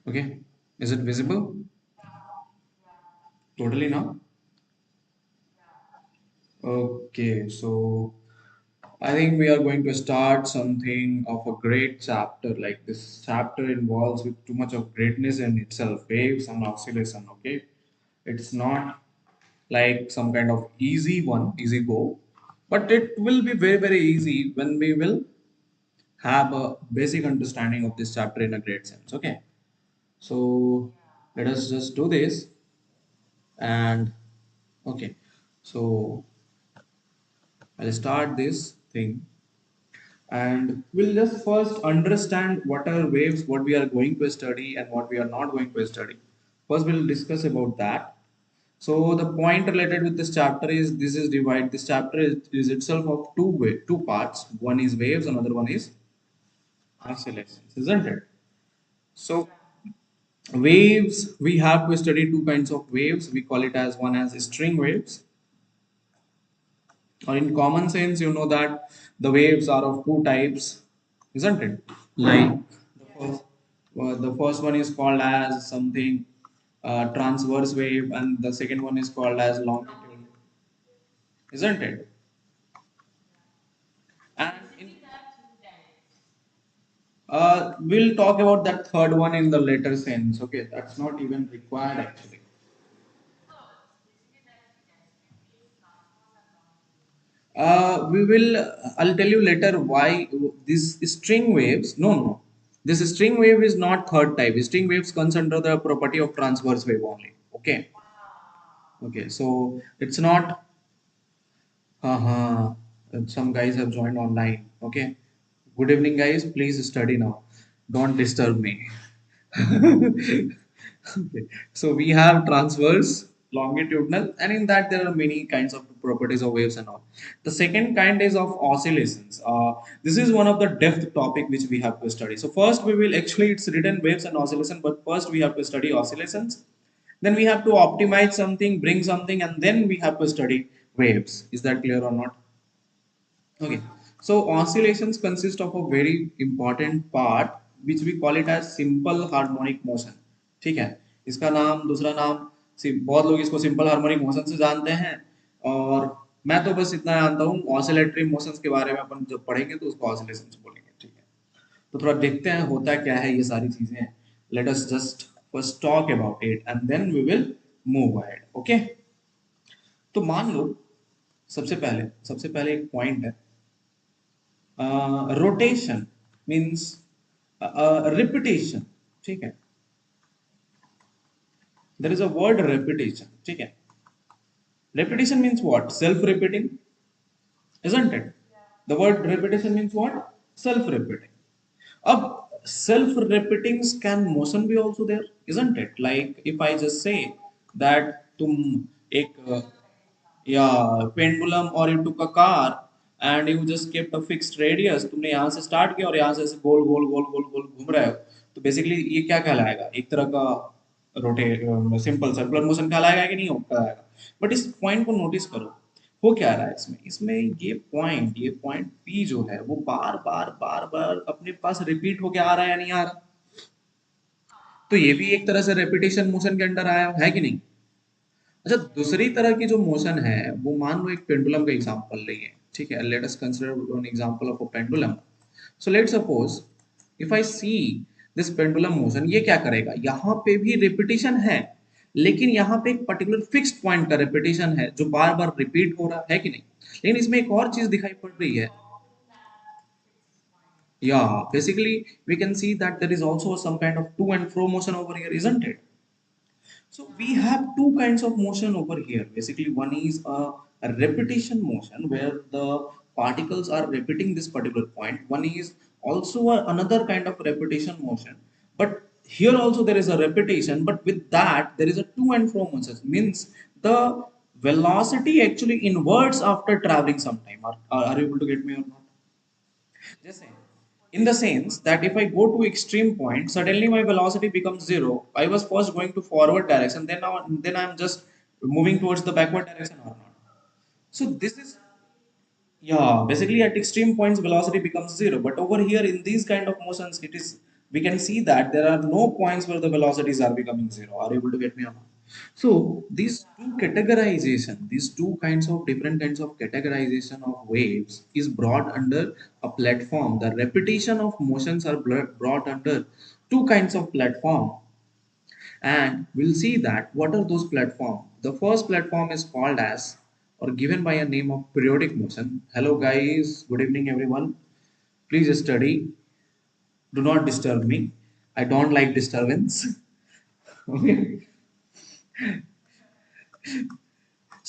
Okay, is it visible? Totally now? Okay, so I think we are going to start something of a great chapter. Like this chapter involves with too much of greatness in itself, waves and oscillation. Okay, it's not like some kind of easy one, easy go, but it will be very very easy when we will have a basic understanding of this chapter in a great sense. Okay, so let us just do this and okay, so I'll start this thing and we'll just first understand what are waves, what we are going to study and what we are not going to study. First we'll discuss about that. So the point related with this chapter is this is divide. This chapter is itself of two parts. One is waves, another one is oscillations, isn't it? So waves, we have to study two kinds of waves. We call it as one as string waves, or in common sense, you know that the waves are of two types, isn't it? Like the first one is called as something transverse wave, and the second one is called as longitudinal, isn't it? And we'll talk about that third one in the later sense. Okay, that's not even required actually. We will. I'll tell you later why this string waves. No, no. This string wave is not third type. String waves comes under the property of transverse wave only. Okay. Okay. So it's not. Uh, some guys have joined online. Okay. Good evening, guys. Please study now. Don't disturb me. Okay. So we have transverse, longitudinal, and in that there are many kinds of properties of waves and all. The second kind is of oscillations. This is one of the depth topic which we have to study. So first we will actually it's written waves and oscillation, but first we have to study oscillations. Then we have to optimize something, bring something, and then we have to study waves. Is that clear or not? Okay, so oscillations consist of a very important part which we call it as simple harmonic motion. ठीक है, इसका नाम दूसरा नाम बहुत लोग इसको simple harmonic motion से जानते हैं और मैं तो बस इतना जानता हूँ ऑसिलेटरी मोशंस के बारे में अपन जब पढ़ेंगे तो उसको ऑसिलेशंस बोलेंगे ठीक है तो थोड़ा देखते हैं होता क्या है ये सारी चीजें let us just first talk about it and then we will move ahead okay तो मान लो सबसे पहले एक पॉइंट है रोटेशन मीन्स रिपीटेशन ठीक है there is a word repetition ठीक है repetition means what self repeating isn't it the word repetition means what self repeating अब self repeatings can motion be also there isn't it like if I just say that तुम एक yeah pendulum or you took a car and you just kept a fixed radius तुमने यहाँ से start किया और यहाँ से ऐसे गोल गोल गोल गोल गोल घूम रहे हो तो बेसिकली ये क्या कहलाएगा एक तरह का रोटेट सिंपल सर्कुलर मोशन कहलाएगा कि नहीं कहलाएगा बट इस पॉइंट को नोटिस करो हो क्या रहा है इसमें ये पॉइंट पी जो है वो बार बार अपने पास रिपीट होके आ रहा है या नहीं आ रहा तो ये भी एक तरह से रेपिटेशन मोशन के अंडर आया है कि नहीं अच्छा दूसरी तरह की जो मोशन है वो मान लो एक पेंडुलम का एग्जांपल लेंगे ठीक है let us consider N example of a pendulum so let suppose if I see this pendulum motion ये क्या करेगा यहाँ पे भी रिपीटिशन है लेकिन यहाँ पे एक पर्टिकुलर फिक्स्ड पॉइंट का रिपीटिशन है जो बार बार रिपीट हो रहा है कि नहीं लेकिन इसमें एक और चीज दिखाई पड़ रही है yeah basically we can see that there is also some kind of to and fro motion over here isn't it so we have two kinds of motion over here. Basically, one is a repetition motion where the particles are repeating this particular point. One is also another kind of repetition motion. But here also there is a repetition, but with that there is a to and fro motion. Means the velocity actually inverts after traveling some time. Are you able to get me or not? Just saying. In the sense that if I go to extreme point, suddenly my velocity becomes zero. I was first going to forward direction, then I'm just moving towards the backward direction or not. So this is yeah, basically at extreme points velocity becomes zero. But over here in these kind of motions, it is we can see that there are no points where the velocities are becoming zero. Are you able to get me or not? So these two categorization, these two kinds of different kinds of categorization of waves is brought under a platform. The repetition of motions are brought under two kinds of platform, and we'll see that what are those platforms. The first platform is called as or given by a name of periodic motion. Hello guys, good evening everyone. Please study. Do not disturb me. I don't like disturbance. Okay.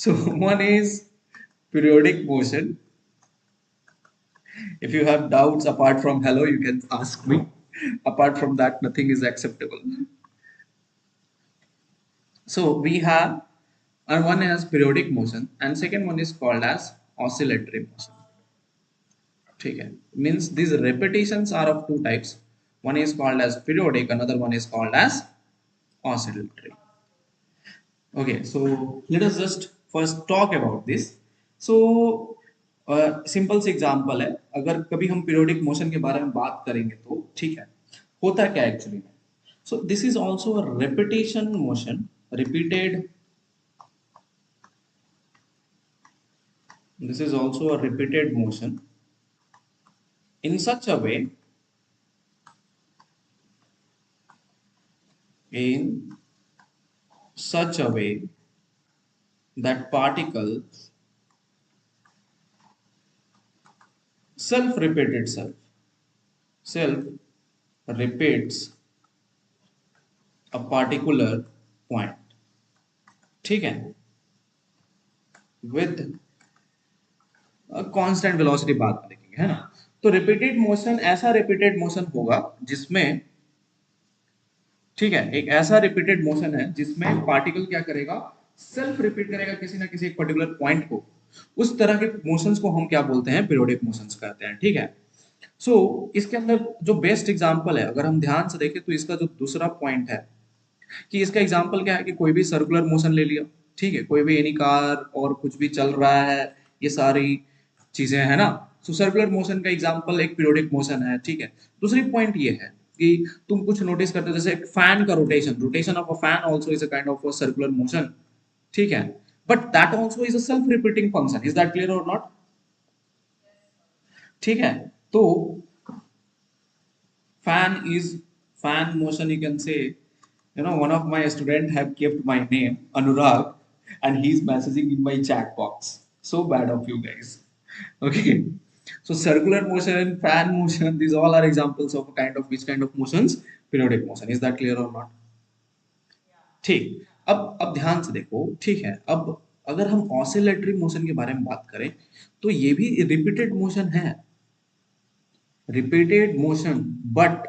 So one is periodic motion. If you have doubts apart from hello, you can ask me. Apart from that, nothing is acceptable. So we have, and one is periodic motion, and second one is called as oscillatory motion. Okay. Means these repetitions are of two types. One is called as periodic, another one is called as oscillatory. Okay, so let us just first talk about this. So simple से example है, अगर कभी हम periodic motion के बारे में बात करेंगे तो ठीक है, होता क्या है एक्चुअली में. So this is also a repetition motion, repeated. This is also a repeated motion in such a way, in such a way that particles self-repeat itself, self repeats a particular point. ठीक है, with constant velocity बात करेंगे, है ना. तो repeated motion ऐसा repeated motion होगा जिसमें, ठीक है, एक ऐसा रिपीटेड मोशन है जिसमें पार्टिकल क्या करेगा, सेल्फ रिपीट करेगा किसी ना किसी एक पर्टिकुलर पॉइंट को. उस तरह के मोशंस को हम क्या बोलते हैं, पीरियोडिक मोशंस कहते हैं. ठीक है. सो इसके अंदर जो बेस्ट एग्जांपल है, अगर हम ध्यान से देखें तो इसका जो दूसरा पॉइंट है कि इसका एग्जांपल क्या है कि कोई भी सर्कुलर मोशन ले लिया, ठीक है, कोई भी एनी कार और कुछ भी चल रहा है, ये सारी चीजें है ना. सो सर्कुलर मोशन का एग्जांपल एक पीरियोडिक मोशन है. ठीक है. दूसरी पॉइंट ये है कि तुम कुछ नोटिस करते हो जैसे फैन का rotation, rotation of a fan also is a kind of a circular motion. ठीक है. But that also is a self repeating function. Is that clear or not? ठीक है. तो fan is fan motion, you can say, one of my student have kept my name Anurag, and he's messaging in my chat box. So bad of you guys. Okay. So circular motion, fan motion, these all are examples of a kind of which kind of motions, periodic motion. Is that clear or not? ठीक. अब ध्यान से देखो. ठीक है. अब अगर हम ऑसिलेटरी मोशन के बारे में बात करें तो ये भी रिपीटेड मोशन है, repeated motion, but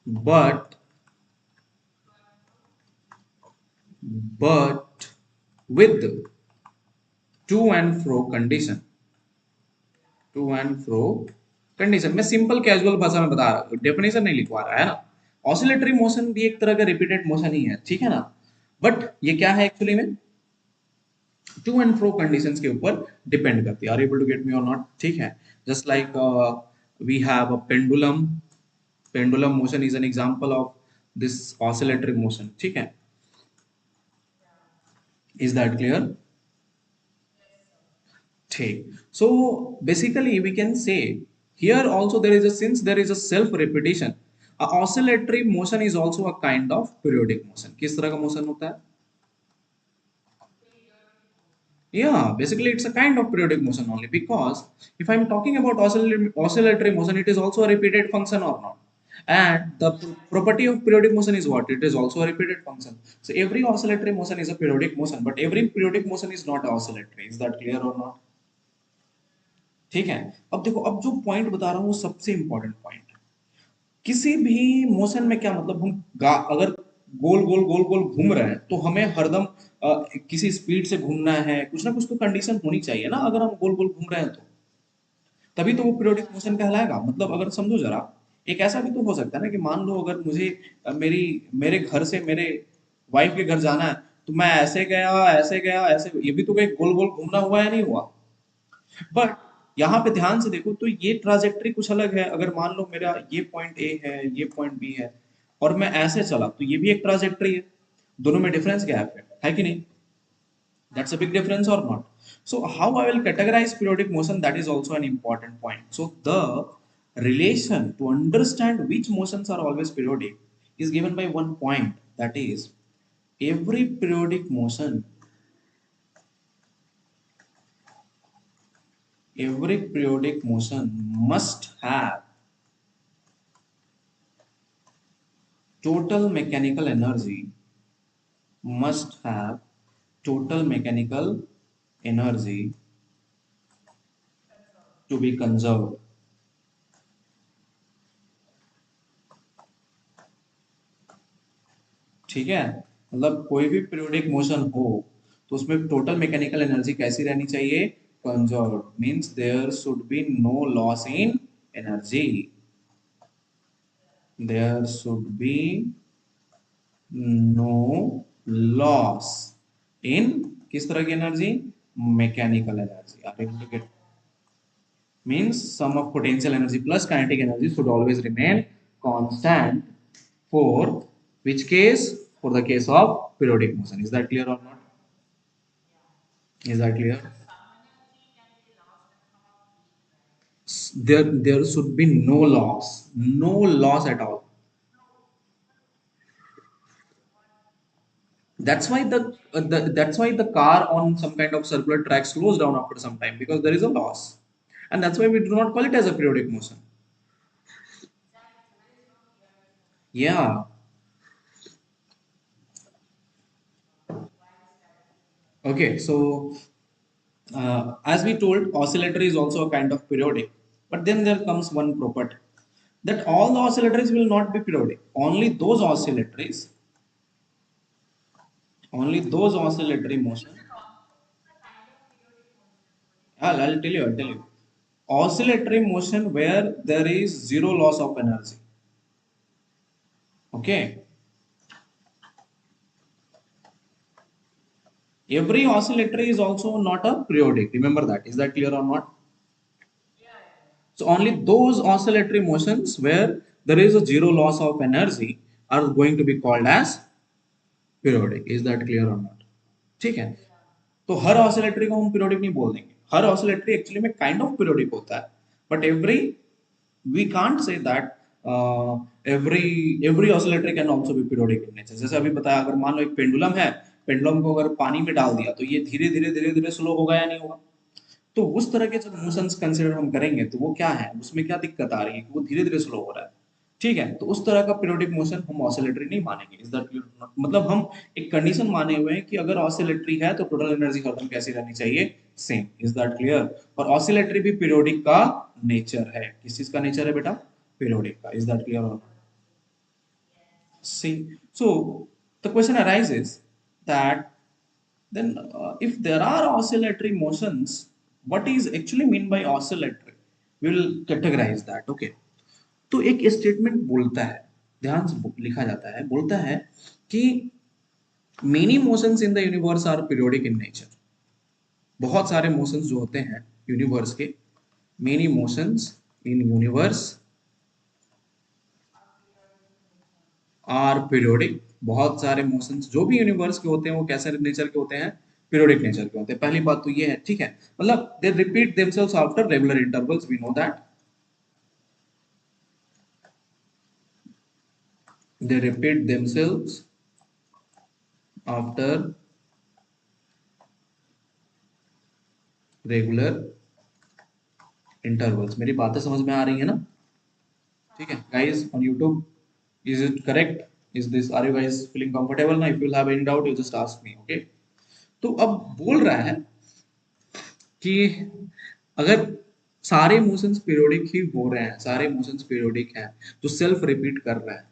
but with to and fro condition. To and fro condition. मैं सिंपल कैजुअल भाषा में बता रहा हूँ, डेफिनेशन नहीं लिखवा रहा है ना. ऑसिलेटरी मोशन भी एक तरह का रिपीटेड मोशन ही है, ठीक है ना. बट ये क्या है एक्चुअली में, टू एंड फ्रो कंडीशंस के ऊपर डिपेंड करती है. Are able to get me और नॉट? ठीक है. Just like we have a pendulum. Pendulum motion is an example of this oscillatory motion. ठीक है. Is that clear? ठीक. So basically we can say here also there is a, since there is a self repetition, a oscillatory motion is also a kind of periodic motion. किस तरह का motion होता है? Yeah, basically it's a kind of periodic motion only, because if I'm talking about oscillatory motion, it is also a repeated function or not. And the property of periodic motion is what? It is also a repeated function. So every oscillatory motion is a periodic motion, but every periodic motion is not oscillatory. Is that clear or not? ठीक है. अब देखो, अब जो point बता रहा हूँ वो सबसे इंपॉर्टेंट पॉइंट है. किसी भी मोशन में क्या मतलब, हम अगर गोल गोल गोल गोल घूम रहे हैं तो हमें हरदम किसी स्पीड से घूमना है, कुछ ना कुछ तो कंडीशन होनी चाहिए ना. अगर हम गोल गोल घूम रहे हैं तो तभी तो वो पीरियोडिक मोशन कहलाएगा. मतलब अगर समझो जरा, एक ऐसा भी तो हो सकता है ना कि मान लो अगर मुझे मेरी मेरे घर से मेरे वाइफ के घर जाना है तो मैं ऐसे गया ऐसे, ये भी तो एक गोल गोल घूमना हुआ या नहीं हुआ? बट यहाँ पे ध्यान से देखो तो ये ट्राजेक्टरी कुछ अलग है। अगर मान लो मेरा ये पॉइंट ए है, ये पॉइंट बी है, और मैं ऐसे चला तो ये भी एक ट्राजेक्टरी है। दोनों में डिफरेंस गैप है कि नहीं? That's a big difference or not? So how I will categorize periodic motion, that is also an important point. So the relation to understand which motions are always periodic is given by one point, that is every periodic motion, every periodic motion must have total mechanical energy, must have total mechanical energy to be conserved. ठीक है, मतलब कोई भी periodic motion हो तो उसमें total mechanical energy कैसी रहनी चाहिए? Conserve, means there should be no loss in energy, there should be no loss in किस तरह की एनर्जी? Mechanical energy. आप able to get, means sum of potential energy plus kinetic energy should always remain constant for which case? For the case of periodic motion. Is that clear or not? Is that clear? There should be no loss, no loss at all. That's why that's why the car on some kind of circular track slows down after some time, because there is a loss, and that's why we do not call it as a periodic motion. Yeah. Okay. So as we told, oscillatory is also a kind of periodic, but then there comes one property that all the oscillatories will not be periodic. Only those oscillatory motion. I'll tell you. I'll tell you. Oscillatory motion where there is zero loss of energy. Okay. Every oscillatory is also not a periodic. Remember that. Is that clear or not? So only those oscillatory motions where there is a zero loss of energy are going to be called as periodic. Is that clear or not? ठीक है, तो हर oscillatory को हम periodic नहीं बोल देंगे। हर oscillatory actually में काइंड ऑफ पीरियोडिक होता है, but every we can't say that every every oscillatory can also be periodic in nature. जैसे अभी बताया, अगर मान लो एक पेंडुलम है, पेंडुलम को अगर पानी में डाल दिया तो ये धीरे धीरे स्लो होगा या नहीं होगा? तो उस तरह के जब मोशंस कंसीडर हम करेंगे तो वो क्या है, उसमें क्या दिक्कत आ रही है कि वो धीरे धीरे स्लो हो रहा है। ठीक है, तो उस तरह का पीरियोडिक मोशन हम ऑसिलेटरी नहीं मानेंगे। Is that clear? मतलब हम एक कंडीशन माने हुए हैं कि अगर ऑसिलेटरी है तो टोटल एनर्जी हरदम कैसी रहनी चाहिए? सेम। Is that clear? और ऑसिलेटरी भी पीरियोडिक का नेचर है। किस चीज का नेचर है बेटा? पीरियोडिक का। Is that clear? See, so the question arises that then if there are oscillatory motions, what is actually mean by oscillatory? We will categorize that. Okay. तो एक स्टेटमेंट बोलता है, ध्यान से लिखा जाता है, बोलता है कि many motions in the universe are periodic in nature. बहुत सारे मोशंस जो होते हैं यूनिवर्स के, many motions in universe are periodic. बहुत सारे मोशंस जो भी यूनिवर्स के होते हैं वो कैसे नेचर के होते हैं? पीरियोडिक नेचर के होते हैं। पहली बात तो ये है, ठीक है, मतलब they repeat themselves after regular intervals, we know that. They repeat themselves after regular intervals. मेरी बातें समझ में आ रही है ना? ठीक है guys on YouTube, is it correct? Is this, are you guys feeling comfortable ना? If you have any doubt you just ask me. Okay, तो अब बोल रहा है कि अगर सारे मोशंस पीरियोडिक ही हो रहे हैं, सारे मोशंस पीरियोडिक हैं, तो सेल्फ रिपीट कर रहा है,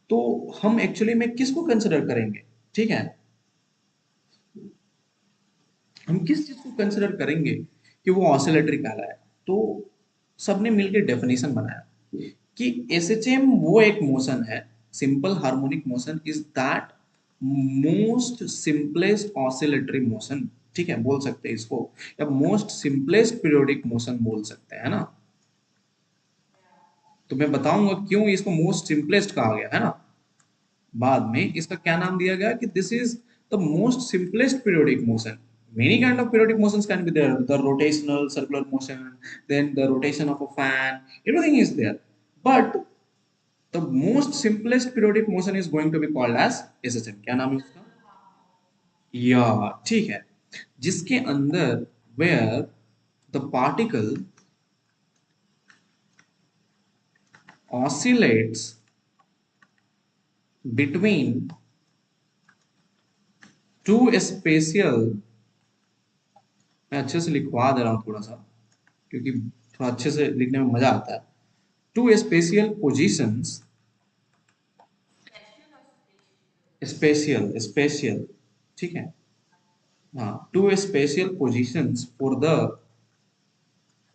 तो हम एक्चुअली में किसको कंसिडर करेंगे? ठीक है, हम किस चीज को कंसिडर करेंगे कि वो ऑसिलेटरी कहलाए? तो सबने मिलकर डेफिनेशन बनाया कि एसएचएम वो एक मोशन है, simple harmonic motion is that most simplest oscillatory motion ठीक है, बोल सकते हैं इसको, या मोस्ट सिंपलेस्ट पीरियोडिक मोशन बोल सकते हैं, है ना। तो मैं बताऊंगा क्यों इसको मोस्ट सिंपलेस्ट कहा गया है ना बाद में। इसका क्या नाम दिया गया कि this is the most simplest periodic motion. Many kind of periodic motions can be there. The rotational, circular motion, then the rotation of a fan, everything is there. But the most simplest periodic motion is going to be called as SSM. क्या नाम है उसका? या ठीक है, जिसके अंदर where the particle oscillates between two spatial, मैं अच्छे से लिखवा दे रहा हूँ थोड़ा सा क्योंकि थोड़ा अच्छे से लिखने में मजा आता है। Two spatial positions, spatial spatial, ठीक है, हाँ, two spatial positions for the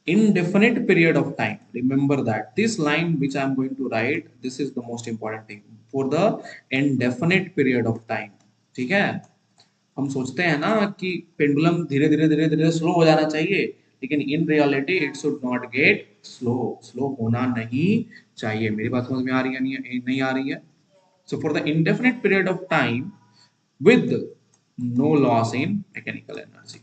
indefinite period of time. Remember that this line which I am going to write, this is the most important thing, for the indefinite period of time, ठीक है। हम सोचते हैं ना कि pendulum धीरे धीरे धीरे धीरे स्लो हो जाना चाहिए, लेकिन in reality it should not get slow, slow होना नहीं चाहिए। मेरी बात समझ में आ रही है नहीं आ रही है? So for the indefinite period of time with no loss in mechanical energy,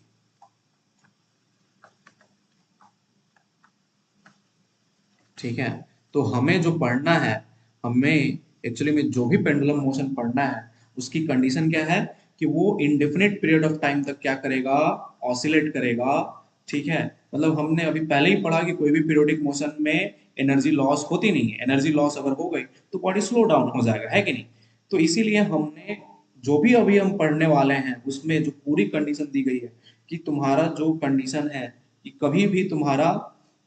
ठीक है। तो हमें जो पढ़ना है, हमें एक्चुअली में जो भी पेंडुलम मोशन पढ़ना है उसकी कंडीशन क्या है कि वो इंडेफिनिट पीरियड ऑफ टाइम तक क्या करेगा, ऑसिलेट करेगा, ठीक है। मतलब हमने अभी पहले ही पढ़ा कि कोई भी पीरियोडिक मोशन में एनर्जी लॉस होती नहीं है। एनर्जी लॉस अगर हो गई तो बॉडी स्लो डाउन हो जाएगा, है कि नहीं। तो इसीलिए हमने जो भी अभी हम पढ़ने वाले हैं उसमें जो पूरी कंडीशन दी गई है कि तुम्हारा जो कंडीशन है कि कभी भी तुम्हारा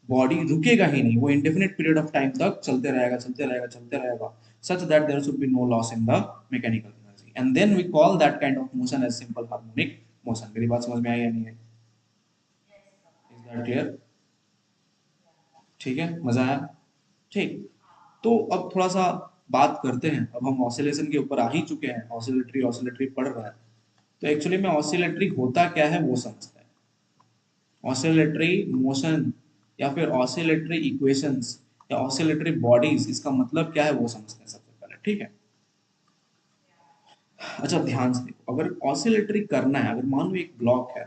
बॉडी रुकेगा ही नहीं, वो इंडेफिनिट पीरियड ऑफ टाइम तक चलते रहेगा चलते रहेगा चलते रहेगा, such that there should be no loss in the mechanical energy, and then we call that kind of motion as simple harmonic motion. मेरी बात समझ में आई या नहीं है? Is that clear? ठीक है, मजा आया? ठीक। तो अब थोड़ा सा बात करते हैं, अब हम ऑसिलेशन के ऊपर आ ही चुके हैं, ऑसिलेटरी ऑसिलेटरी पढ़ रहे हैं। तो एक्चुअली में ऑसिलेटरी होता क्या है वो समझते हैं। ऑसिलेटरी मोशन या फिर ऑसिलेटरी इक्वेशंस या ऑसिलेटरी बॉडीज, इसका मतलब क्या है वो समझते हैं सबसे पहले, ठीक है। अच्छा ध्यान से देखो, अगर ऑसिलेटरी करना है, अगर मान लो एक ब्लॉक है,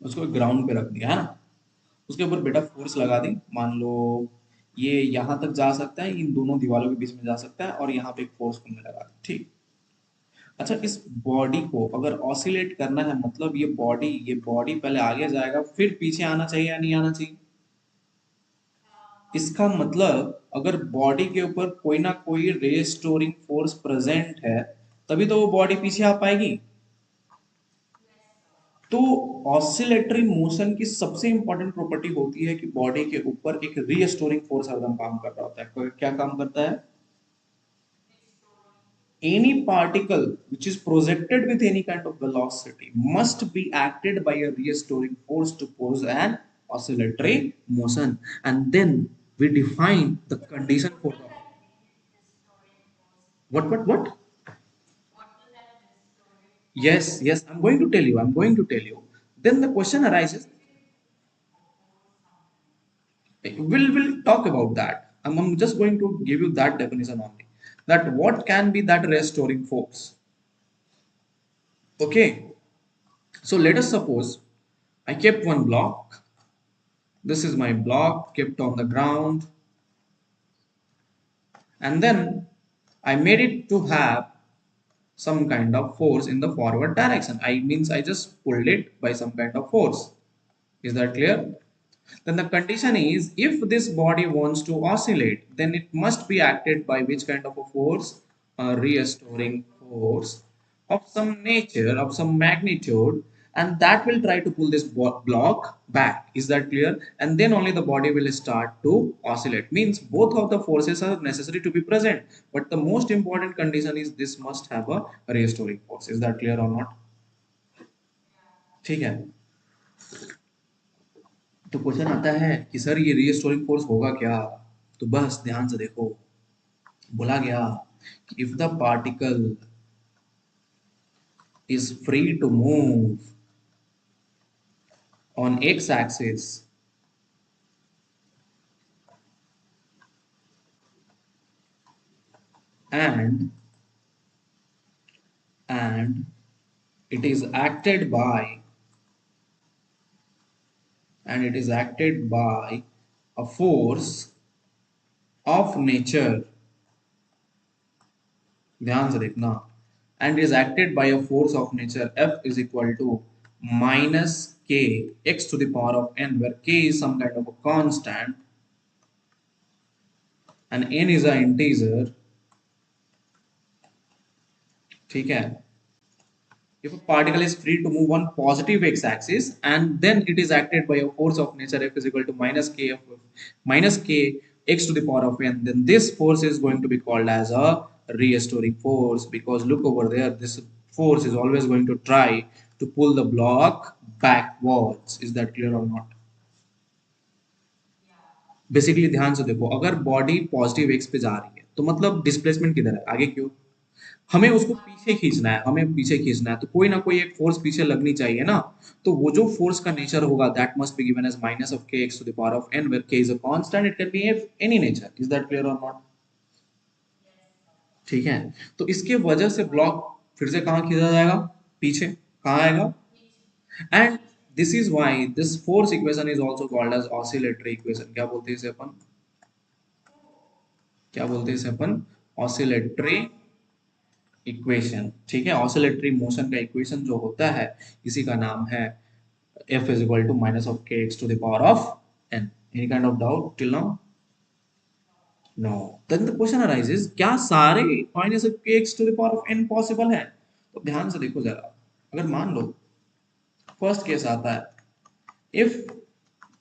उसको ग्राउंड पे रख दिया है ना, उसके ऊपर बेटा फोर्स लगा दी, मान लो ये यहाँ तक जा सकता है, इन दोनों दीवारों के बीच में जा सकता है, और यहाँ पे एक फोर्स हमने लगा दी, ठीक। अच्छा, इस बॉडी को अगर ऑसिलेट करना है, मतलब ये बॉडी पहले आगे जाएगा फिर पीछे आना चाहिए या नहीं आना चाहिए? इसका मतलब अगर बॉडी के ऊपर कोई ना कोई रेस्टोरिंग फोर्स प्रेजेंट है तभी तो वो बॉडी पीछे आ पाएगी। तो ऑसिलेटरी मोशन की सबसे इंपॉर्टेंट प्रॉपर्टी होती है कि बॉडी के ऊपर एक रीस्टोरिंग फोर्स हरदम काम कर रहा होता है। क्या काम करता है? any particle which is projected with any kind of velocity must be acted by a restoring force to cause an oscillatory motion, and then we define the condition for the what. Yes, I'm going to tell you, then the question arises, we'll talk about that. I'm just going to give you that definition only, that what can be that restoring force. Okay, so let us suppose I kept one block. This is my block kept on the ground, and then I made it to have some kind of force in the forward direction. I means I just pulled it by some kind of force. Is that clear? Then the condition is, if this body wants to oscillate, then it must be acted by which kind of a force? A restoring force of some nature, of some magnitude, and that will try to pull this block back. Is that clear? And then only the body will start to oscillate. Means both of the forces are necessary to be present, but the most important condition is this must have a restoring force. Is that clear or not? ठीक है। तो question आता है कि sir ये restoring force होगा क्या? तो बस ध्यान से देखो, बोला गया कि if the particle is free to move on x-axis and and it is acted by a force of nature, ध्यान से देखना, and is acted by a force of nature F is equal to minus k x to the power of n, where k is some kind of a constant and n is an integer. ठीक है, if a particle is free to move on positive x-axis and then it is acted by a force of nature F is equal to minus k x to the power of n, then this force is going to be called as a restoring force, because look over there, this force is always going to try to pull the block backwards. Is that clear or not? Basically ध्यान से देखो, अगर body positive x पे जा रही है तो मतलब डिस्प्लेसमेंट किधर है, आगे क्यों, हमें उसको पीछे खींचना है, हमें पीछे खींचना है, तो कोई ना कोई एक फोर्स पीछे लगनी चाहिए ना, तो वो जो फोर्स का नेचर होगा that must be given as minus of के X to the power of N, where K is a constant, it can be any nature. Is that clear or not? ठीक है, तो इसके वजह से ब्लॉक फिर से कहाँ खींचा जाएगा, पीछे, कहाँ आएगा, and this is why this force equation is also called as oscillatory equation. क्या बोलते हैं इसे अपन, क्या बोलते हैं इसे अपन, ऑसिलेटरी इक्वेशन. ठीक है, ऑसिलेटरी मोशन का इक्वेशन जो होता है इसी का नाम है f is equal to minus of kx to the power of n. Any kind of doubt till now? No. Then the question arises, क्या सारे minus of kx to the power of n possible है? तो ध्यान से देखो जरा, अगर मान लो फर्स्ट केस आता है, if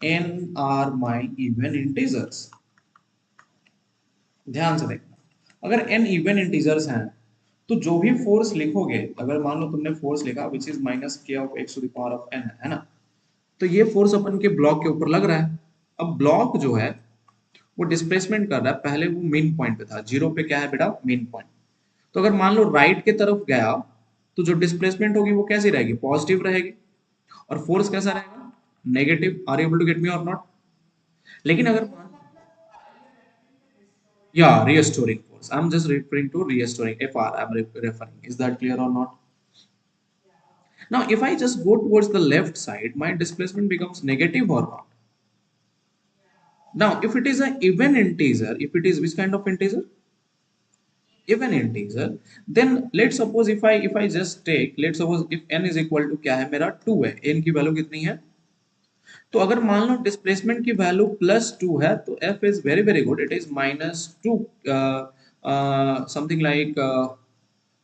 n are my even integers, ध्यान से देखना, अगर n इवन इंटीजर्स हैं तो जो भी फोर्स लिखोगे, अगर मान लो तुमने फोर्स लिखा which is minus k of x to the power of n, है ना, तो ये फोर्स अपन के ब्लॉक के ऊपर लग रहा है. अब ब्लॉक जो है वो डिस्प्लेसमेंट कर रहा है, पहले वो मेन पॉइंट पे था, जीरो पे क्या है बेटा, मेन पॉइंट. तो अगर मान लो राइट के तरफ गया तो जो डिस्प्लेसमेंट होगी वो कैसी रहेगी, पॉजिटिव रहेगी, और फोर्स कैसा रहेगा, negative. Are able to get me और नॉट? लेकिन अगर या restoring force, I'm just referring to restoring, fr I'm referring, is that clear or not? Now if I just go towards the left side, my displacement becomes negative or not? Now if it is an even integer, if it is which kind of integer, even integer, then let's suppose if I just take, let's suppose if n is equal to क्या है मेरा 2 है, n की value कितनी है, तो अगर मान लो डिस्प्लेसमेंट की वैल्यू +2 है तो f is very very good, it is -2 something like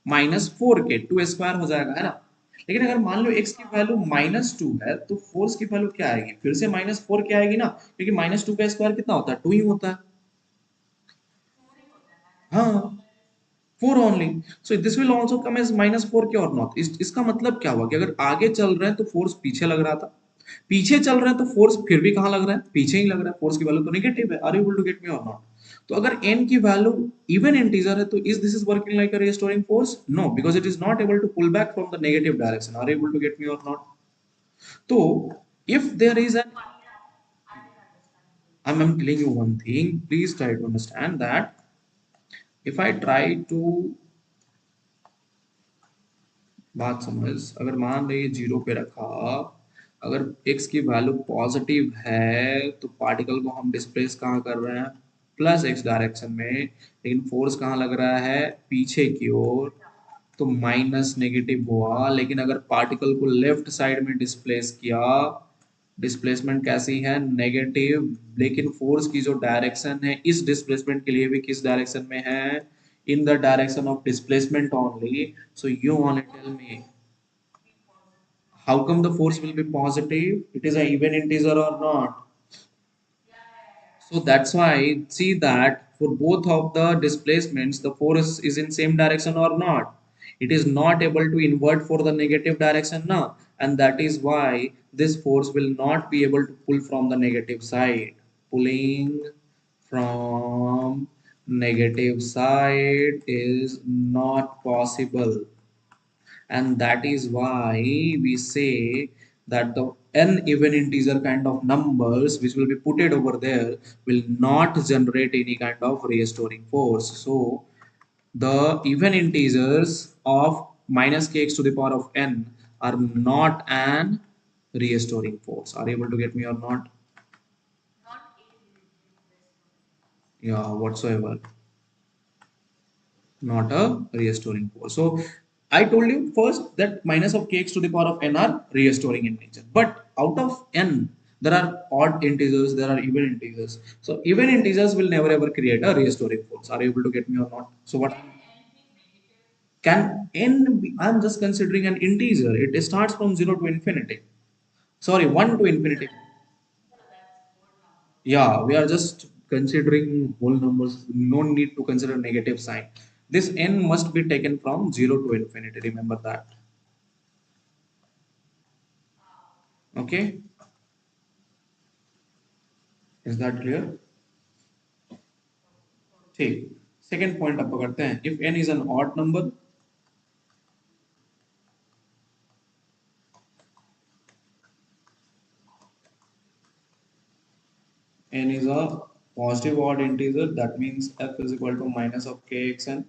-4 के 2 स्क्वायर हो जाएगा, है ना. लेकिन अगर मान लो x की वैल्यू -2 है तो फोर्स की वैल्यू क्या आएगी, फिर से -4 क्या आएगी ना, क्योंकि -2 का स्क्वायर कितना होता है, 2 ही होता है. हाँ, 4 only. So this will also come as -4 k और नॉट. इसका मतलब क्या हुआ कि अगर आगे चल रहे हैं तो फोर्स पीछे लग रहा था, पीछे चल रहे हैं तो फोर्स फिर भी कहाँ लग रहा है, पीछे ही लग रहा है, फोर्स की वैल्यू तो नेगेटिव है. Are you able to get me और नॉट? तो अगर n की वैल्यू इवन इंटीजर है तो is this is working like a restoring force, no, because it is not able to pull back from the negative direction. Are you able to get me और not? तो if there is an, I'm telling you one thing, please try to understand that if I try to, बात समझ, अगर मान लो ये zero पे रखा, अगर x की वैल्यू पॉजिटिव है तो पार्टिकल को हम डिस्प्लेस कहाँ कर रहे हैं, प्लस x डायरेक्शन में, लेकिन फोर्स कहाँ लग रहा है, पीछे की ओर, तो माइनस नेगेटिव हुआ. लेकिन अगर पार्टिकल को लेफ्ट साइड में डिस्प्लेस किया, डिस्प्लेसमेंट कैसी है, नेगेटिव, लेकिन फोर्स की जो डायरेक्शन है इस डिस्प्लेसमेंट के लिए भी किस डायरेक्शन में है, in the direction of displacement only. So you only tell me, how come the force will be positive, it is an even integer or not? So that's why see that for both of the displacements the force is in same direction or not, it is not able to invert for the negative direction now, and that is why this force will not be able to pull from the negative side. Pulling from negative side is not possible, and that is why we say that the n even integer kind of numbers which will be putted over there will not generate any kind of restoring force. So the even integers of minus kx to the power of n are not an restoring force. Are you able to get me or not? Yeah, whatsoever, not a restoring force. So I told you first that minus of kx to the power of n are restoring in nature, but out of n there are odd integers, there are even integers. So even integers will never ever create a restoring force. Are you able to get me or not? So what can n be? I'm just considering an integer. It starts from 0 to infinity. Sorry, 1 to infinity. Yeah, we are just considering whole numbers. No need to consider negative sign. This n must be taken from 0 to infinity. Remember that. Okay, is that clear? ठीक. Second point अब पकड़ते हैं. If n is an odd number, n is a positive odd integer. That means f is equal to minus of kxn.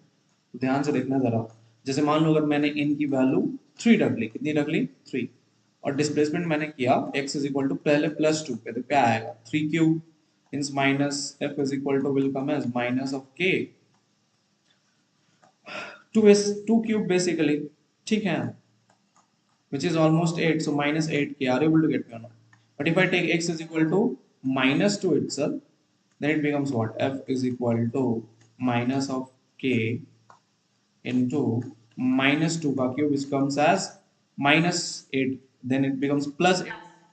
ध्यान से देखना जरा. जैसे मान लो अगर मैंने n की वैल्यू 3 रख ली. कितनी रख ली? 3. और डिस्प्लेसमेंट मैंने किया x इज इक्वल टू पहले प्लस 2 पे, तो क्या आएगा? 3 cube means minus f is equal to will come as minus of k 2 cube basically. ठीक है, which is almost 8, so minus 8k. Are you able to get me or not? But if I take x is equal to minus 2 itself, then it becomes what? F is equal to minus of k into minus 2 ka cube, which comes as minus 8. Then it becomes plus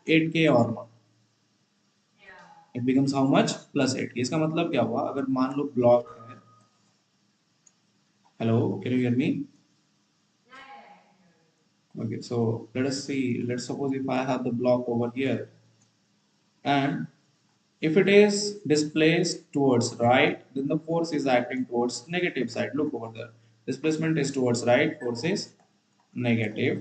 8k or not? It becomes how much? Plus 8k. इसका मतलब क्या हुआ? अगर मान लो block है. Hello, can you hear me? Okay, so let us see. Let's suppose if I have the block over here, and if it is displaced towards right, then the force is acting towards negative side. Look over there. Displacement is towards right, force is negative.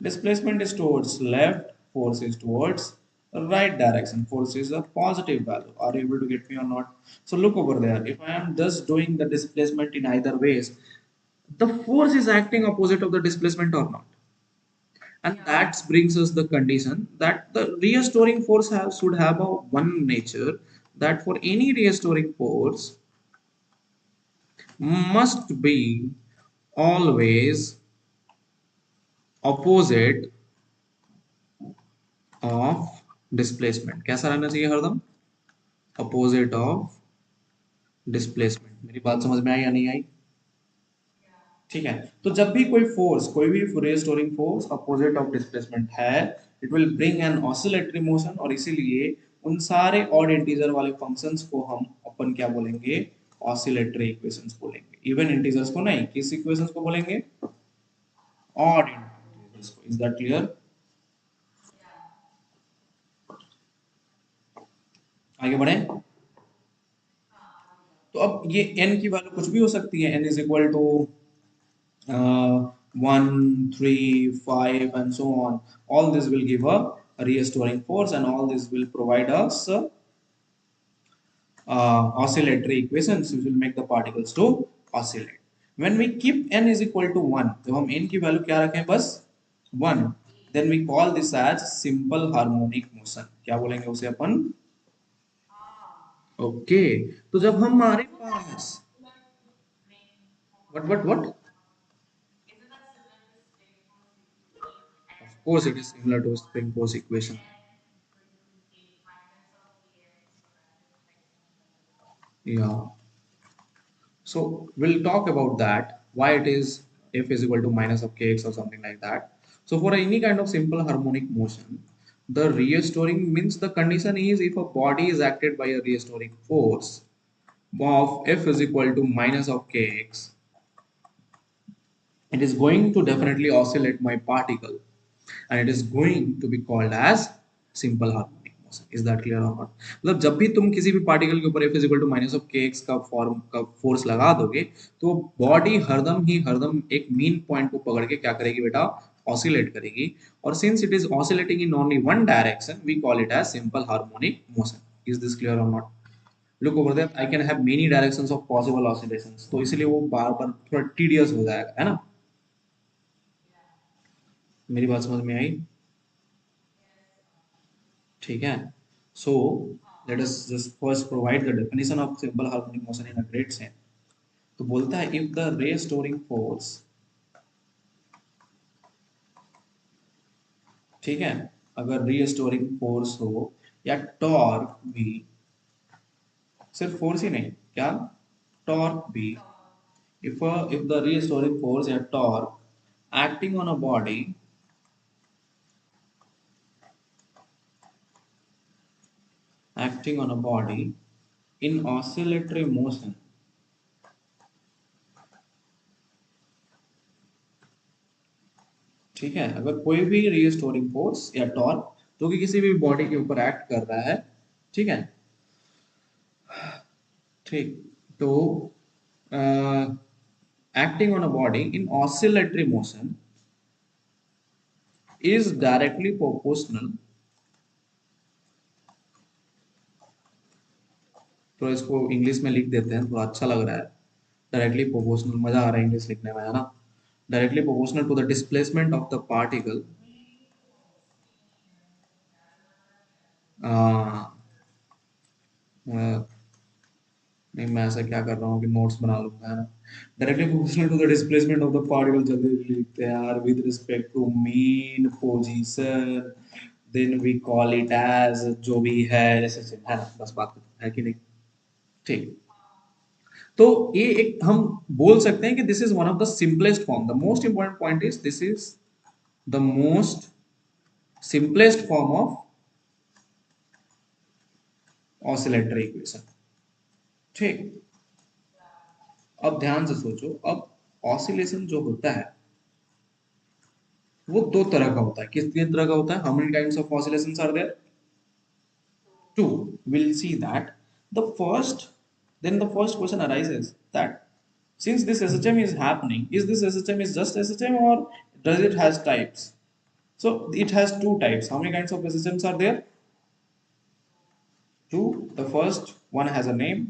Displacement is towards left, force is towards right direction. Force is a positive value. Are you able to get me or not? So look over there. If I am just doing the displacement in either ways, the force is acting opposite of the displacement or not? And that brings us the condition that the restoring force should have a one nature, that for any restoring force must be always opposite of displacement. कैसा रहना चाहिए हरदम? Opposite of displacement. मेरी बात समझ में आई या नहीं आई? ठीक है, तो जब भी कोई फोर्स, कोई भी restoring force opposite of displacement है, it will bring an oscillatory motion. और इसीलिए उन सारे ऑड इंटीजर वाले फंक्शंस को हम अपन क्या बोलेंगे? ऑसिलेटरी इक्वेशंस बोलेंगे. इवन इंटीजर्स को नहीं. किस इक्वेशंस को बोलेंगे? ऑड इंटीजर्स को. Is that clear? आगे बढ़े. तो अब ये n की वैल्यू कुछ भी हो सकती है. n is equal to 1, 3, 5 and so on. All this will give a restoring force, and all this will provide us oscillatory equations which will make the particles to oscillate. When we keep n is equal to 1, तो हम n की value क्या रखें? बस 1. Then we call this as simple harmonic motion. क्या बोलेंगे उसे अपन? Okay, तो जब हमारे पास what of course it is similar to spring force equation. Yeah, so we'll talk about that, why it is f is equal to minus of kx or something like that. So for any kind of simple harmonic motion, the restoring means the condition is if a body is acted by a restoring force of f is equal to minus of kx, it is going to definitely oscillate my particle, and it is going to be called as simple harmonic motion. Motion. Is that clear or not? मतलब जब भी तुम किसी भी particle के ऊपर F is equal to minus of के x का फॉर्म का फोर्स लगा दोगे, तो बॉडी हरदम एक मीन पॉइंट को पकड़ के क्या करेगी बेटा, ऑसिलेट करेगी। और since it is oscillating in only one direction, we call it as simple harmonic motion. Is this clear or not? Look over that, I can have many directions of possible oscillations, तो इसलिए वो बार बार थोड़ा tedious हो जाएगा, है ना? मेरी बात समझ में आई? ठीक है। So let us just first provide the definition of simple harmonic motion in a great sense. तो बोलता है इफ द रे स्टोरिंग फोर्स, ठीक है, अगर री स्टोरिंग फोर्स हो या टॉर्क भी, सिर्फ फोर्स ही नहीं, क्या, टॉर्क भी, if the restoring force या torque acting on a body, acting on a body in oscillatory motion, ठीक है, अगर कोई भी रीस्टोरिंग फोर्स या टॉर्क जो कि किसी भी बॉडी के ऊपर एक्ट कर रहा है, ठीक है, ठीक, तो acting on a body in oscillatory motion is directly proportional, तो इसको इंग्लिश में लिख देते हैं, थोड़ा अच्छा लग रहा है, डायरेक्टली प्रोपोर्शनल, मजा आ रहा है इंग्लिश लिखने में, है ना? Directly proportional to the displacement of the particle, नहीं मैं ऐसा क्या कर रहा हूँ कि नोट्स बना लूंगा, है ना? Directly proportional to the displacement of the particle, जल्दी जल्दी लिखते हैं यार, with respect to mean position, then we call it as, जो भी है ऐसे से, है ना? बस बात है कि नहीं? ठीक, तो ये एक हम बोल सकते हैं कि this is one of the simplest form, the most important point is this is the most simplest form of oscillatory equation. ठीक, अब ध्यान से सोचो, अब ऑसिलेशन जो होता है वो दो तरह का होता है। किस किस तरह का होता है? How many kinds of oscillations are there? Two. We'll see that. The first, then the first question arises that since this SHM is happening, is this SHM is just SHM or does it has types? So it has two types. How many kinds of SHMs are there? Two. The first one has a name,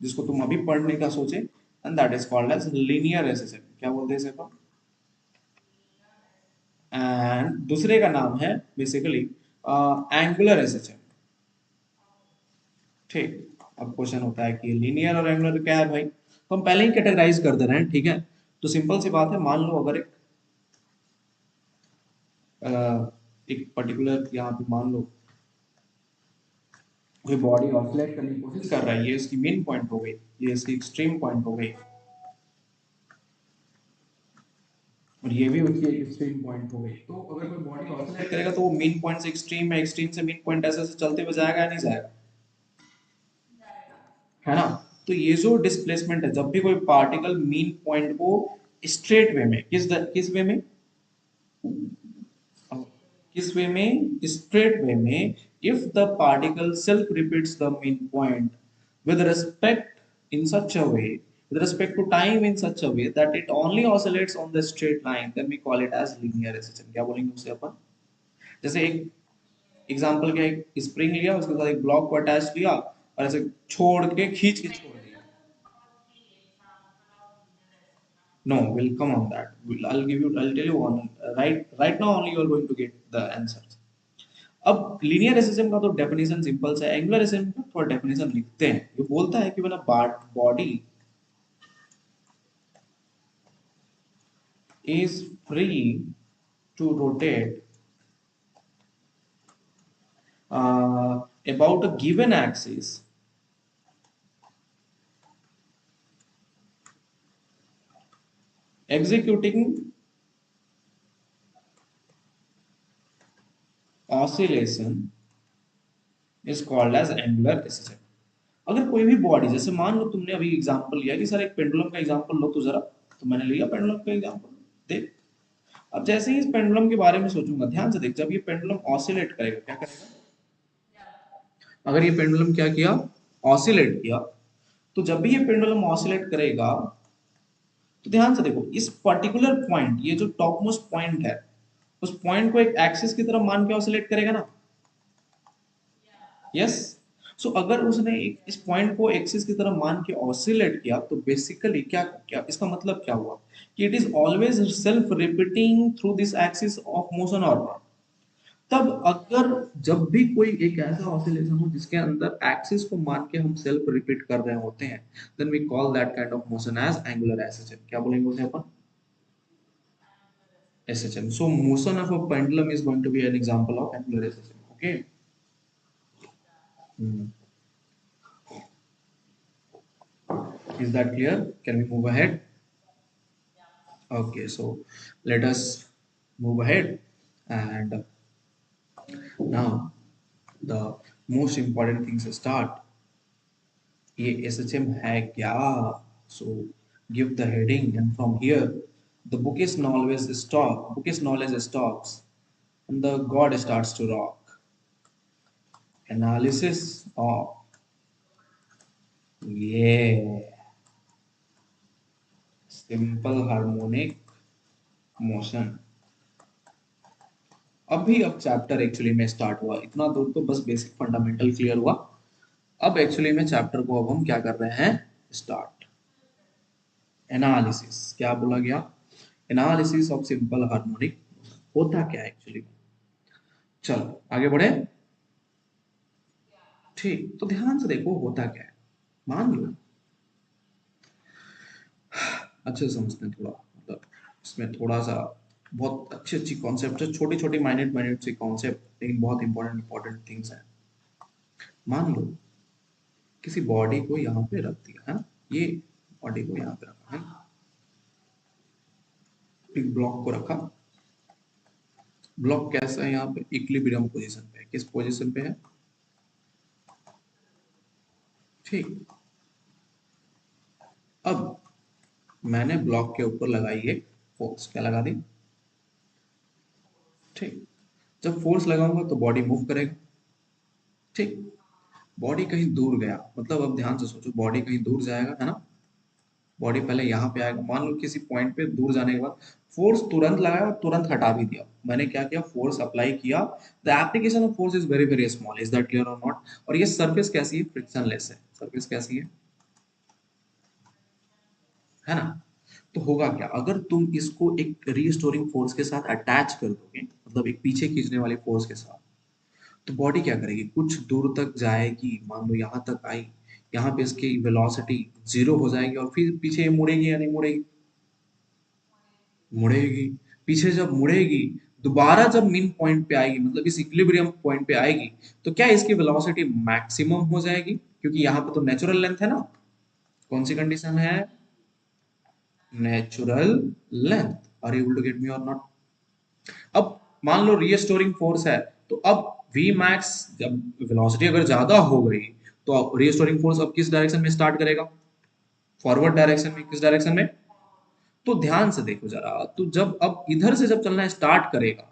जिसको तुम अभी पढ़ने का सोचे, and that is called as linear SHM. क्या बोलते हैं इसे अपन? And दूसरे का नाम है basically angular SHM. ठीक, अब क्वेश्चन होता है कि लीनियर और एंगुलर क्या है भाई, तो हम पहले ही कैटेगराइज कर दे रहे हैं, ठीक है? तो सिंपल सी बात है, मान लो अगर एक पर्टिकुलर यहाँ पे मान लो कोई बॉडी ऑसिलेट करने की कोशिश कर रहा है, ये इसकी मेन पॉइंट हो गई, ये इसकी एक्सट्रीम पॉइंट हो गई, और ये भी उसकी एक एक्सट्रीम पॉइंट हो गई। तो अगर कोई बॉडी ऑसिलेट करेगा तो वो मेन पॉइंट से एक्सट्रीम है, एक्सट्रीम से मेन पॉइंट ऐसे ऐसे चलते हुए जाएगा या नहीं जाएगा, है ना? तो ये जो डिस्प्लेसमेंट है, जब भी कोई पार्टिकल मीन पॉइंट को स्ट्रेट वे में, किस वे में, किस वे में, स्ट्रेट वे में, if the particle self repeats the mean point with respect in such a way, with respect to time in such a way that it only oscillates on the straight line, then we call it as linear SHM। क्या बोलेंगे उसे अपन? जैसे एक example क्या, एक spring लिया, उसके साथ एक ब्लॉक को अटैच किया और ऐसे छोड़ के खींच के छोड़ दिया। No, we'll come on that. I'll tell you one. Right now only you are going to get the answers. अब लीनियर एसिज्म का तो डेफिनेशन सिंपल सा है, एंगुलर एसिज्म का थोड़ा डेफिनेशन लिखते हैं। ये बोलता है कि when a body is free to rotate about a given axis, executing oscillation is called as angular एसिज्म। अगर कोई भी बॉडी, जैसे मान लो तुमने अभी एग्जांपल लिया कि सर एक पेंडुलम का एग्जांपल लो तो जरा, तो मैंने लिया पेंडुलम का एग्जांपल, देख, अब जैसे ही इस पेंडुलम के बारे में सोचूंगा, ध्यान से देख, जब ये पेंडुलम ऑसिलेट करेगा क्या करेगा? अगर ये पेंडुलम क्या किया, ऑसिलेट किया, तो जब भी ये पेंडुलम ऑसिलेट करेगा तो ध्यान से देखो इस पर्टिकुलर पॉइंट, ये जो टॉप मोस्ट पॉइंट है, उस पॉइंट को एक एक्सिस की तरफ मान के ऑसिलेट करेगा ना। यस। सो अगर उसने इस पॉइंट को एक्सिस की तरफ मान के ऑसिलेट किया तो बेसिकली क्या क्या इसका मतलब क्या हुआ कि it is always self repeating through this axis of motion और नॉट। तब अगर जब भी कोई एक ऐसा ऑसिलेशन हो जिसके अंदर एक्सिस को मान के हम सेल्फ रिपीट कर रहे होते हैं, then we call that kind of motion as angular SHM. क्या बोलेंगे उसे अपन? SHM. So motion of a pendulum is going to be an example of angular SHM. Okay. Hmm. Is that clear? Can we move ahead? Okay. So let us move ahead. And now the most important things start. ये SHM है क्या? So give the heading, and from here the bookish knowledge stop. Bookish knowledge stops, and the god starts to rock. Analysis of, yeah, simple harmonic motion. अभी अब chapter actually में start हुआ, इतना दूर तो बस बेसिक फंडामेंटल क्लियर हुआ। अब एक्चुअली में चैप्टर को अब हम क्या कर रहे हैं, स्टार्ट। एनालिसिस, क्या बोला गया? एनालिसिस ऑफ सिंपल हार्मोनिक होता क्या है एक्चुअली। चलो आगे बढ़े। ठीक, तो ध्यान से देखो होता क्या है। मान लो, अच्छे से समझते हैं थोड़ा, मतलब इसमें थोड़ा सा बहुत अच्छी अच्छी कॉन्सेप्ट है, छोटी छोटी माइन्यूट माइन्यूट सी कॉन्सेप्ट, लेकिन बहुत इंपॉर्टेंट इंपॉर्टेंट थिंग्स हैं। मान लो किसी बॉडी को यहाँ पे रख दिया है ना, ये बॉडी को यहाँ पे रखा है, एक ब्लॉक को रखा। ब्लॉक कैसा है, यहाँ पे इक्विलिब्रियम पोजीशन पे है। किस पोजीशन पे है? ठीक। अब मैंने ब्लॉक के ऊपर लगाई है फोर्स, क्या लगा दी? ठीक। जब फोर्स लगाऊंगा तो बॉडी मूव करेगा। ठीक। बॉडी कहीं दूर गया, मतलब अब ध्यान से सोचो, बॉडी कहीं दूर जाएगा है ना। बॉडी पहले यहाँ पे आएगा, मान लो किसी पॉइंट पे दूर जाने के बाद फोर्स तुरंत लगाया और तुरंत हटा भी दिया। मैंने क्या किया, फोर्स अप्लाई किया। The application of force is very very small, is that clear or not? और ये सरफेस कैसी है, फ्रिक्शनलेस है। सरफेस कैसी है ना। तो होगा क्या, अगर तुम इसको एक रीस्टोरिंग फोर्स के साथ अटैच कर दोगे, मतलब एक पीछे खींचने वाले फोर्स के साथ, तो बॉडी क्या करेगी, कुछ दूर तक जाएगी, मान लो यहाँ तक आई, यहाँ पे इसकी वेलोसिटी जीरो हो जाएगी और फिर पीछे ये मुड़ेगी या नहीं मुड़ेगी? मुड़ेगी। पीछे जब मुड़ेगी, दोबारा जब मीन पॉइंट पे आएगी, मतलब इस इक्विलिब्रियम पॉइंट पे आएगी, तो क्या इसकी वेलोसिटी मैक्सिमम हो जाएगी, क्योंकि यहाँ पे तो नेचुरल लेंथ है ना। कौन सी कंडीशन है? Natural length. Are you able to get me और नॉट? अब मान लो रीस्टोरिंग फोर्स है, तो अब V मैक्स, जब वेलोसिटी अगर ज्यादा हो गई, तो रीस्टोरिंग फोर्स अब किस डायरेक्शन में स्टार्ट करेगा? फॉरवर्ड डायरेक्शन में। किस डायरेक्शन में? तो ध्यान से देखो जरा, तो जब अब इधर से जब चलना स्टार्ट करेगा,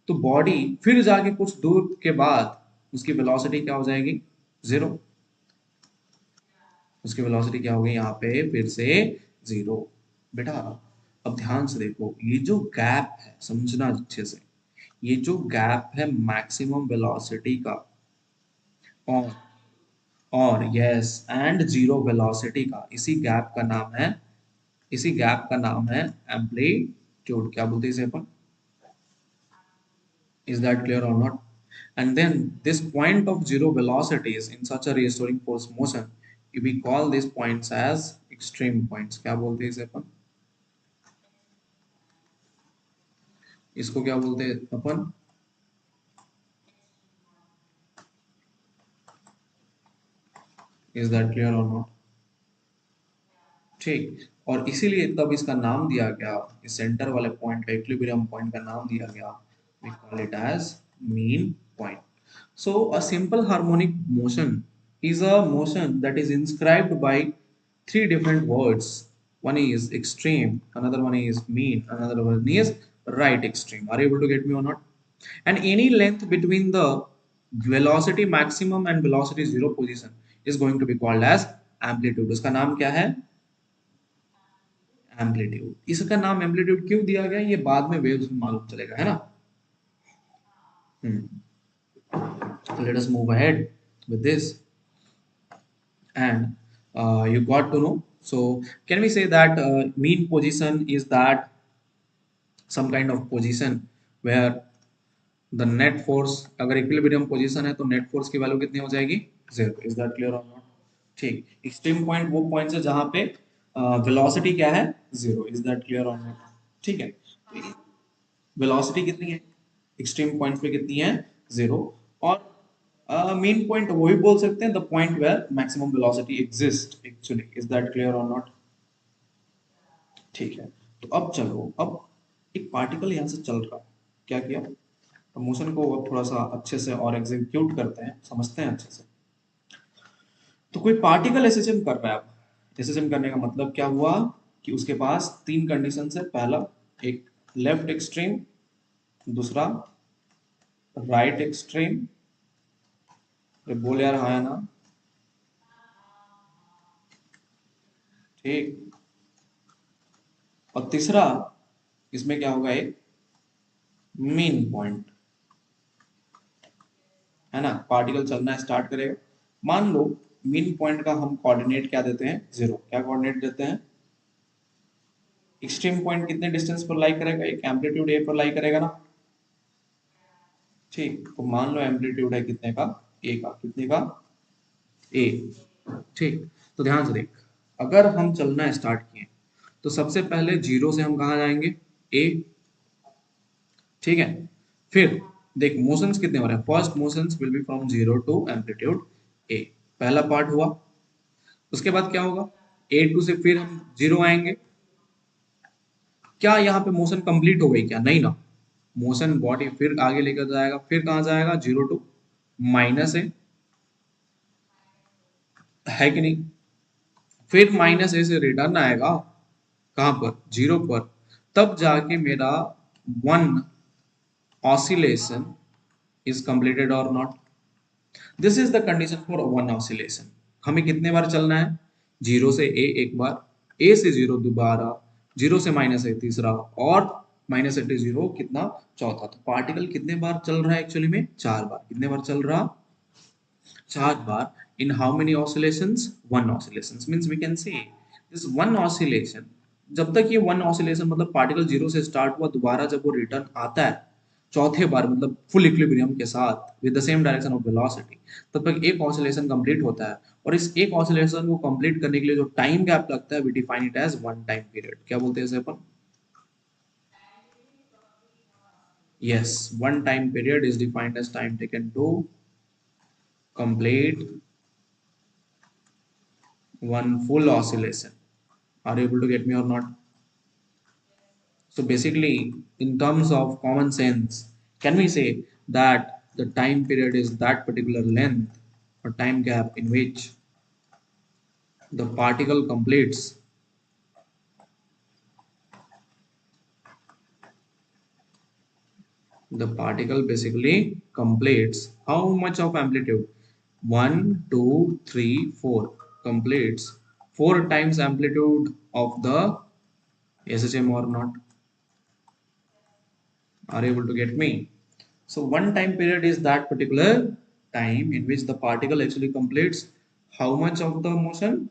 तो बॉडी फिर जाके कुछ दूर के बाद उसकी वेलोसिटी क्या हो जाएगी? जीरो। उसकी वेलोसिटी क्या होगी यहाँ पे फिर से? जीरो। बेटा अब ध्यान से देखो, ये जो गैप है, समझना अच्छे से, ये जो गैप है मैक्सिमम वेलोसिटी का और यस एंड जीरो वेलोसिटी का, इसी गैप का नाम है एम्पलीट्यूड। क्या बोलते हैं इसे अपन? Is that clear or not? And then this point of zero velocities in such a restoring force motion, we call these points as extreme points. क्या बोलते हैं इसे अपन? इसको क्या बोलते हैं अपन? Is that clear or not? ठीक। और इसीलिए तब इसका नाम दिया गया, इस सेंटर वाले पॉइंट का, इक्विलिब्रियम पॉइंट का नाम दिया गया, we call it as mean point. So a simple harmonic motion is a motion that is inscribed by three different words. One is extreme, another one is mean, another one is right extreme. Are you able to get me or not? And any length between the velocity maximum and velocity zero position is going to be called as amplitude. उसका नाम क्या है? Amplitude. इसका नाम amplitude क्यों दिया गया ये बाद में वेव्स में मालूम चलेगा, है ना. So let us move ahead with this, and you got to know. So can we say that mean position is that some kind of position where the net force, अगर इक्विलिब्रियम पोजीशन है तो net force की value कितनी हो जाएगी? Zero. Is that clear or not? ठीक. Extreme point वो point है जहां पे वेलोसिटी क्या है? Zero. Is that clear or not? ठीक है. वेलोसिटी कितनी है एक्सट्रीम पॉइंट पे? कितनी है? जीरो. और मेन पॉइंट वही बोल सकते हैं the point where maximum velocity exist actually. Is that clear or not? ठीक है. तो अब चलो, अब एक पार्टिकल यहाँ से चल रहा है. क्या किया? तो मोशन को अब थोड़ा सा अच्छे से और एग्जीक्यूट करते हैं, समझते हैं अच्छे से. तो कोई पार्टिकल एसएसएम कर रहा है. अब एसएसएम करने का मतलब क्या हुआ कि उसके पास तीन कंडीशन है. पहला, एक लेफ्ट एक्सट्रीम, दूसरा राइट एक्सट्रीम, बोल यार हाँ या ना. ठीक. और तीसरा इसमें क्या होगा? एक मीन पॉइंट, है ना. पार्टिकल चलना स्टार्ट करेगा. मान लो मीन पॉइंट का हम कोऑर्डिनेट क्या देते हैं? जीरो. क्या कोऑर्डिनेट देते हैं? एक्सट्रीम पॉइंट कितने डिस्टेंस पर लाई करेगा? एक एम्पलीट्यूड ए पर लाई करेगा ना. ठीक. तो मान लो एम्पलीट्यूड है कितने का? ए का. कितने का? ए. ठीक. तो ध्यान से देख, अगर हम चलना स्टार्ट किए तो सबसे पहले जीरो से हम कहाँ जाएंगे? ए. ठीक है. फिर देख मोशंस कितने हो रहे हैं. First motions will be from zero to amplitude A. पहला पार्ट हुआ. उसके बाद क्या होगा? ए टू से फिर हम जीरो आएंगे. क्या यहाँ पे मोशन कंप्लीट हो गई? क्या नहीं ना. मोशन बॉडी फिर आगे लेकर जाएगा. फिर कहाँ जाएगा? जीरो टू माइनस ए, है कि नहीं. फिर माइनस ए से रिटर्न आएगा कहाँ पर? जीरो पर. तब जाके मेरा वन ऑसिलेशन इज कंप्लीटेड और not. This is the condition for one oscillation. हमें कितने बार चलना है? जीरो से ए एक बार, ए से जीरो दोबारा, जीरो से माइनस ए तीसरा, और माइनस ए जीरो कितना? चौथा. तो पार्टिकल कितने बार चल रहा है एक्चुअली में? चार बार. कितने बार चल रहा? चार बार. In how many oscillations? One oscillations. Means we can say this one oscillation, जब तक ये वन ऑसिलेशन मतलब पार्टिकल जीरो से स्टार्ट हुआ, दोबारा जब वो रिटर्न आता है चौथे बार मतलब फुल इक्विलिब्रियम के साथ with the same direction of velocity, तब तक एक ऑसिलेशन कंप्लीट होता है. और इस एक ऑसिलेशन को कंप्लीट करने के लिए जो टाइम गैप लगता है we define it as one time period. क्या बोलते हैं इसे अपन? Yes, one time period is defined as time taken to complete one full oscillation. Are you able to get me or not? So basically, in terms of common sense, can we say that the time period is that particular length or time gap in which the particle completes basically completes how much of amplitude? 1, 2, 3, 4. Completes 4 times amplitude of the SHM or not? Are you able to get me? So one time period is that particular time in which the particle actually completes how much of the motion?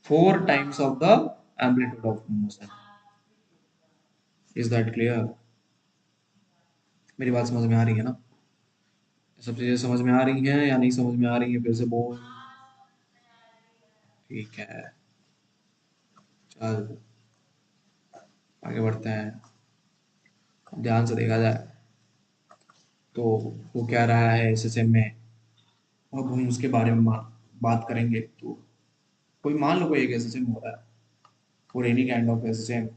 4 times of the amplitude of motion. Is that clear? मेरी बात समझ में आ रही है ना? सब चीजें समझ में आ रही हैं या नहीं समझ में आ रही है? फिर से बोल. ठीक है, चल आगे बढ़ते हैं. ध्यान से देखा जाए तो वो क्या रहा है एसएसएम में. अब हम उसके बारे में बात करेंगे. तो कोई मान लो कोई एक एसएसएम हो रहा है for any kind of SSM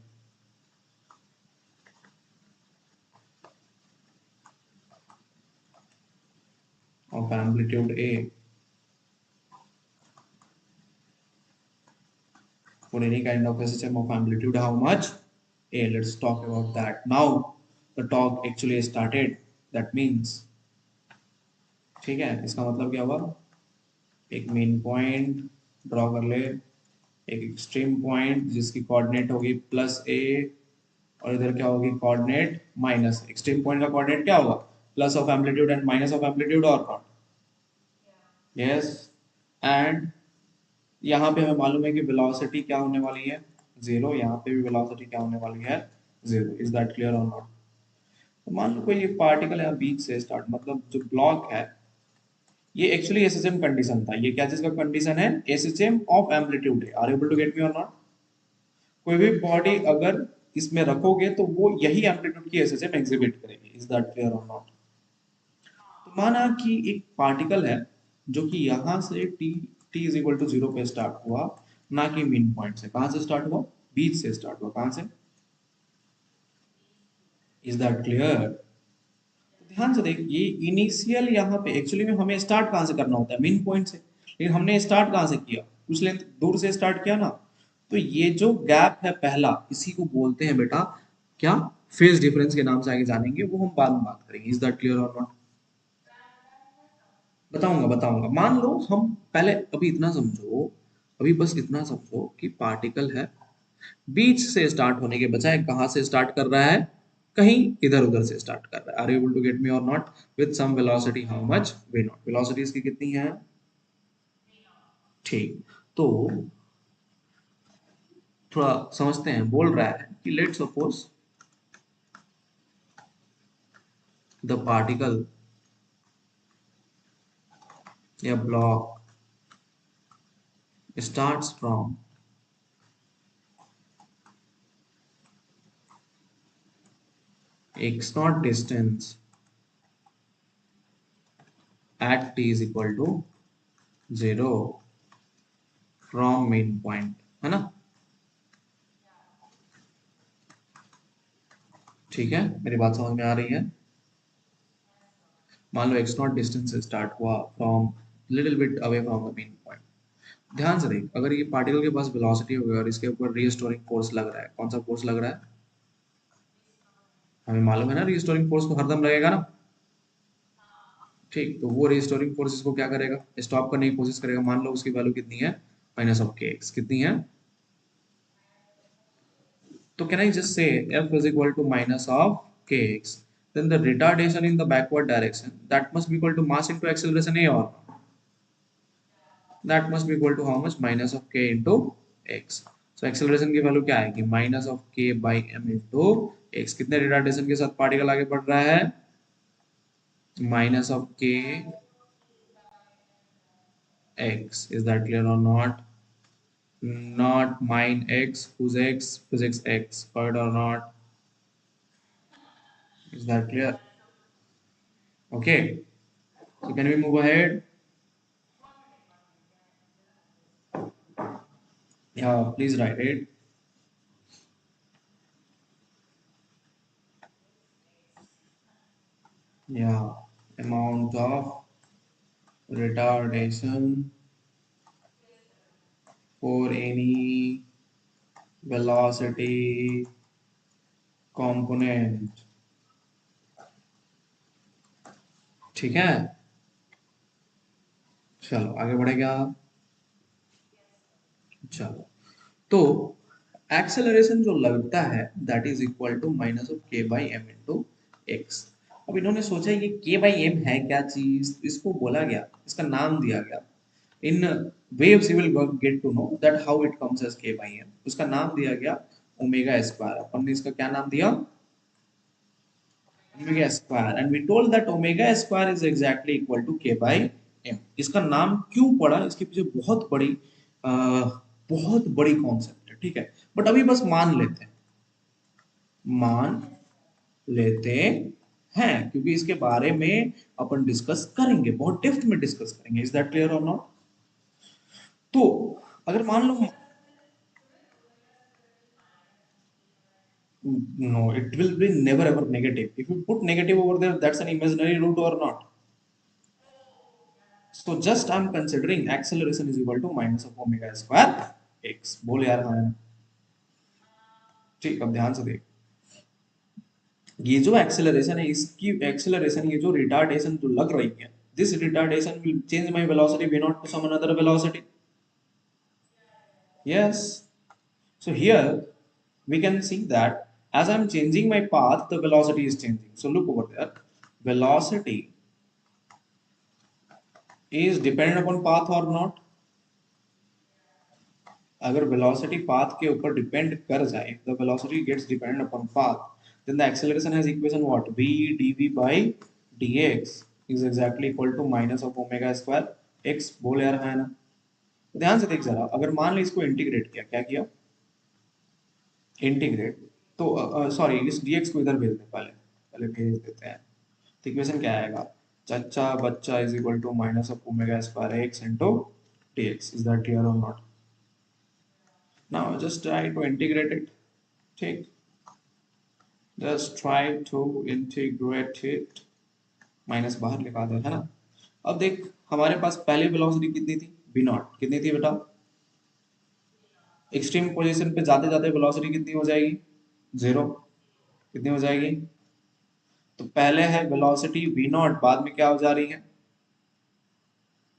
of amplitude A, for any kind of SHM of amplitude how much? A. Let's talk about that. Now the talk actually started. That means ठीक है, इसका मतलब क्या हुआ, एक मेन पॉइंट ड्रॉ कर ले, एक एक्सट्रीम पॉइंट जिसकी कोऑर्डिनेट होगी +a, और इधर क्या होगी कोऑर्डिनेट माइनस। एक्सट्रीम पॉइंट का कोऑर्डिनेट क्या होगा, plus of amplitude and minus of amplitude और नॉट। यस, एंड यहाँ पे हमें मालूम है कि वेलोसिटी क्या होने वाली है, जीरो। यहाँ पे भी वेलोसिटी क्या होने वाली है, zero. Is that clear or not? तो मान लो कोई एक पार्टिकल है बीच से स्टार्ट, मतलब जो ब्लॉक है, ये एक्चुअली एसएचएम कंडीशन था। ये क्या चीज का कंडीशन है, एसएचएम ऑफ एम्पलीट्यूड है। Are able to get me और नॉट? कोई भी बॉडी अगर इसमें रखोगे तो वो यही एम्पलीट्यूड की एसएचएम एग्जिबिट करेगी। Is that clear or not? तो माना कि एक पार्टिकल है जो कि यहां से t is equal to zero पे स्टार्ट हुआ, ना कि मीन पॉइंट से। कहां से स्टार्ट हुआ, बीच से स्टार्ट हुआ। कहां से? Is that clear? ध्यान से देख, ये इनिशियल यहाँ पे एक्चुअली में हमें स्टार्ट कहाँ से करना होता है, मेन पॉइंट से। लेकिन हमने स्टार्ट कहाँ से किया, कुछ लेंथ दूर से स्टार्ट किया ना। तो ये जो गैप है पहला, इसी को बोलते हैं बेटा क्या, फेज डिफरेंस के नाम से आगे जानेंगे, वो हम बाद में बात करेंगे। Is that clear or not? बताऊंगा बताऊंगा। मान लो हम पहले अभी इतना समझो, अभी बस इतना समझो कि पार्टिकल है, बीच से स्टार्ट होने के बजाय कहां से स्टार्ट कर रहा है, कहीं इधर उधर से स्टार्ट कर रहा है। Are you able to get me और not? With some velocity, how much, we not. Velocity इसकी कितनी है, ठीक। तो थोड़ा समझते हैं, बोल रहा है कि लेट सपोज द पार्टिकल या block starts from x naught distance at t is equal to 0 from main point, है ना? ठीक है, मेरी बात समझ में आ रही है? मान लो x नॉट डिस्टेंस से स्टार्ट हुआ from little bit away from the main point. ध्यान से देख, अगर ये पार्टिकल के पास वेलोसिटी होगी और इसके ऊपर रीस्टोरिंग फोर्स लग रहा है, कौन सा फोर्स लग रहा है, हमें मालूम है ना, रीस्टोरिंग फोर्स तो हरदम लगेगा ना। ठीक, तो वो रीस्टोरिंग फोर्स इसको क्या करेगा, स्टॉप करने की कोशिश करेगा। मान लो उसकी वैल्यू कितनी है, माइनस ऑफ के एक्स। कितनी है? तो can I just say f is equal to minus of kx, then the retardation in the backward direction that must be equal to mass into acceleration a, or that must be equal to how much, minus of k into x. So acceleration की value क्या आएगी, minus of k by m into x। कितने retardation के साथ particle आगे बढ़ रहा है, minus of k x। is that clear or not? Not mine x, whose x, physics x, heard or not? Is that clear? Okay, so can we move ahead? Yeah, please write it. Yeah, amount of retardation for any velocity component। ठीक है, चलो आगे बढ़ेगा। चलो, तो acceleration जो लगता है that is equal to minus of k by m into x. अब इन्होंने सोचा ये के बाई एम है क्या चीज, इसको बोला गया, इसका नाम दिया गया। इन waves you will get to know that how it comes as k by m। उसका नाम दिया गया ओमेगा स्क्वायर। अपन ने इसका क्या नाम दिया, omega square. And we told that omega square is exactly equal to k by m। इसका नाम क्यों पड़ा, इसके पीछे बहुत बड़ी कॉन्सेप्ट है, ठीक है। बट अभी बस मान लेते हैं, मान लेते हैं, क्योंकि इसके बारे में अपन डिस्कस करेंगे, बहुत डेप्थ में डिस्कस करेंगे। Is that clear or not? तो अगर मान लो, no, it will be never ever negative. If you put negative over there, that's an imaginary root or not. So just I'm considering acceleration is equal to minus of omega square x। बोल यार हाँ। ठीक, अब ध्यान से देख, ये जो एक्सेलरेशन है, इसकी एक्सेलरेशन, ये जो रिटार्डेशन जो लग रही है, this retardation will change my velocity v naught to some another velocity. Yes. So here we can see that as I'm changing my path, the velocity is changing. So look over there. Velocity is dependent upon path or not. अगर velocity path के ऊपर depend कर जाए, the velocity gets dependent upon path, then the acceleration has equation what? V dv by dx is exactly equal to minus of omega square x. बोल यार है ना? ध्यान से देख जरा, अगर मान लो इसको इंटीग्रेट किया, क्या किया? इंटीग्रेट, तो सॉरी इस dx को इधर भेज दें, पहले पहले भेज देते हैं, तो इक्वेशन क्या आएगा? चच्चा बच्चा is equal to minus of omega square X into dx. Is that clear or not? Now just try to integrate it. ठीक, just try to integrate it. Minus बाहर निकाल दे, है ना? अब देख, हमारे पास पहले वेलोसिटी कितनी थी? V naught. कितनी थी बेटा? एक्सट्रीम पोजीशन पे जाते जाते वेलोसिटी कितनी हो जाएगी? जीरो. कितनी हो जाएगी? तो पहले है वेलोसिटी वी नॉट, बाद में क्या हो जा रही है?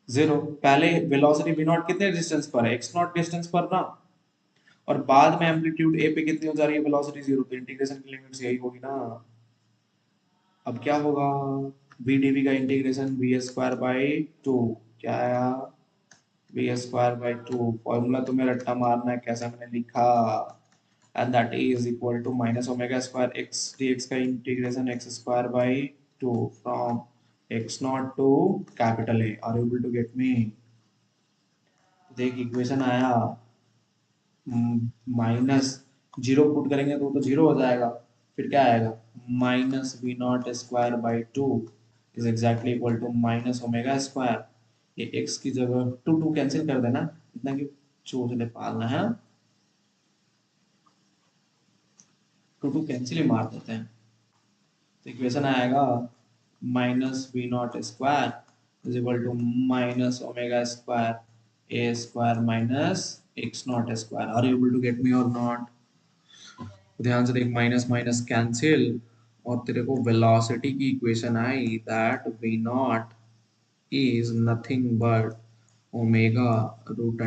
जीरो. पहले वेलोसिटी वी नॉट कितने डिस्टेंस पर है? एक्स नॉट डिस्टेंस पर ना, और बाद में एम्पलीट्यूड ए पे कितनी हो जा रही है? Velocity zero. तो इंटीग्रेशन की लिमिट्स यही होगी ना. अब क्या होगा? वी डीवी का integration v square by two. क्या आया? V square by two. Formula तुम्हें रट्टा मारना है कैसा मैंने लिखा, and that is equal to minus omega square x dx का integration x square by 2 from x naught to capital A. Are you able to get me? देख equation आया, माइनस जीरो पुट करेंगे तो जीरो हो जाएगा, फिर क्या आएगा? Minus v naught square by two is exactly equal to minus omega square. ये x की जगह टू टू कैंसिल कर देना, इतना क्यों चोचले पालना है? टू टू कैंसिल ही मार देते हैं. तो इक्वेशन आएगा minus v naught square is equal to minus omega square a square minus x naught square. Are you able to get me और नॉट? ध्यान से देख, माइनस माइनस कैंसिल, और तेरे को वेलोसिटी की इक्वेशन आई that v naught is nothing but omega root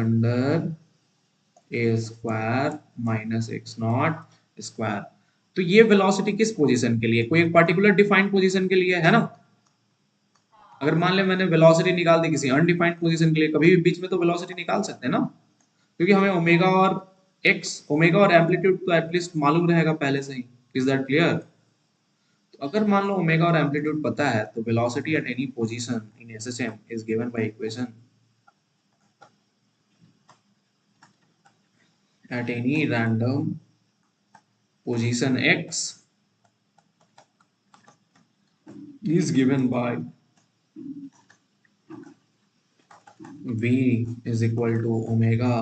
under a square minus x naught square. तो ये वेलोसिटी किस पोजीशन के लिए? कोई एक पर्टिकुलर डिफाइंड पोजीशन के लिए है ना. अगर मान ले मैंने वेलोसिटी निकाल दी किसी अनडिफाइंड पोजीशन के लिए, कभी भी बीच में तो वेलोसिटी निकाल सकते हैं ना, क्योंकि हमें ओमेगा और एम्पलीट्यूड तो एटलीस्ट मालूम रहेगा पहले से ही. Is that clear? तो अगर मान लो ओमेगा और एम्पलीट्यूड पता है, तो velocity at any position in SHM is given by equation at any random position x is given by v is equal to omega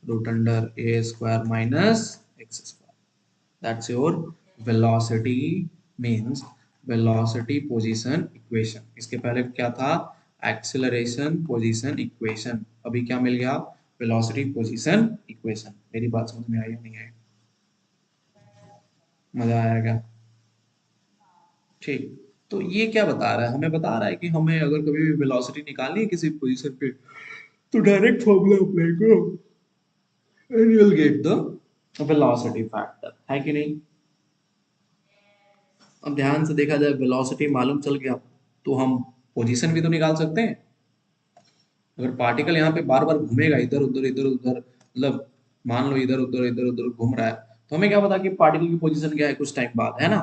root under a square minus x square. That's your velocity, means velocity position equation. इसके पहले क्या था? acceleration position equation. अभी क्या मिल गया? velocity position equation. मेरी बात समझ में आई या नहीं आई? मजा आया क्या? ठीक. तो ये क्या बता रहा है? हमें बता रहा है कि हमें अगर कभी भी वेलोसिटी निकालनी है किसी पोजीशन पे, तो डायरेक्ट फॉर्मूला अप्लाई करो and you will get the velocity factor. है कि नहीं? अब ध्यान से देखा जाए, वेलोसिटी मालूम चल गया तो हम पोजीशन भी तो निकाल सकते हैं. अगर पार्टिकल यहाँ पे बार बार घूमेगा इधर उधर, मतलब मान लो इधर उधर घूम रहा है, तो हमें क्या पता कि पार्टिकल की पोजीशन क्या है कुछ टाइम बाद, है ना?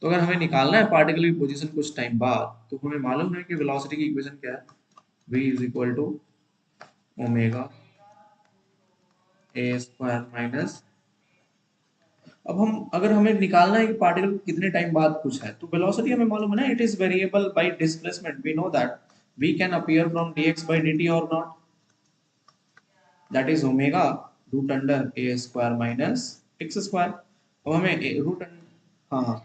तो अगर हमें निकालना है पार्टिकल की पोजीशन कुछ टाइम बाद, तो हमें मालूम है कि वेलोसिटी की इक्वेशन क्या है? v is equal to omega a square minus. अब हम अगर हमें निकालना है कि पार्टिकल कितने टाइम बाद कुछ है, तो वेलोसिटी हमें मालूम है ना, it is variable by displacement. We know that we can appear from dx by dt or not. That is omega root under a square minus x square. अब हमें रूट, हाँ,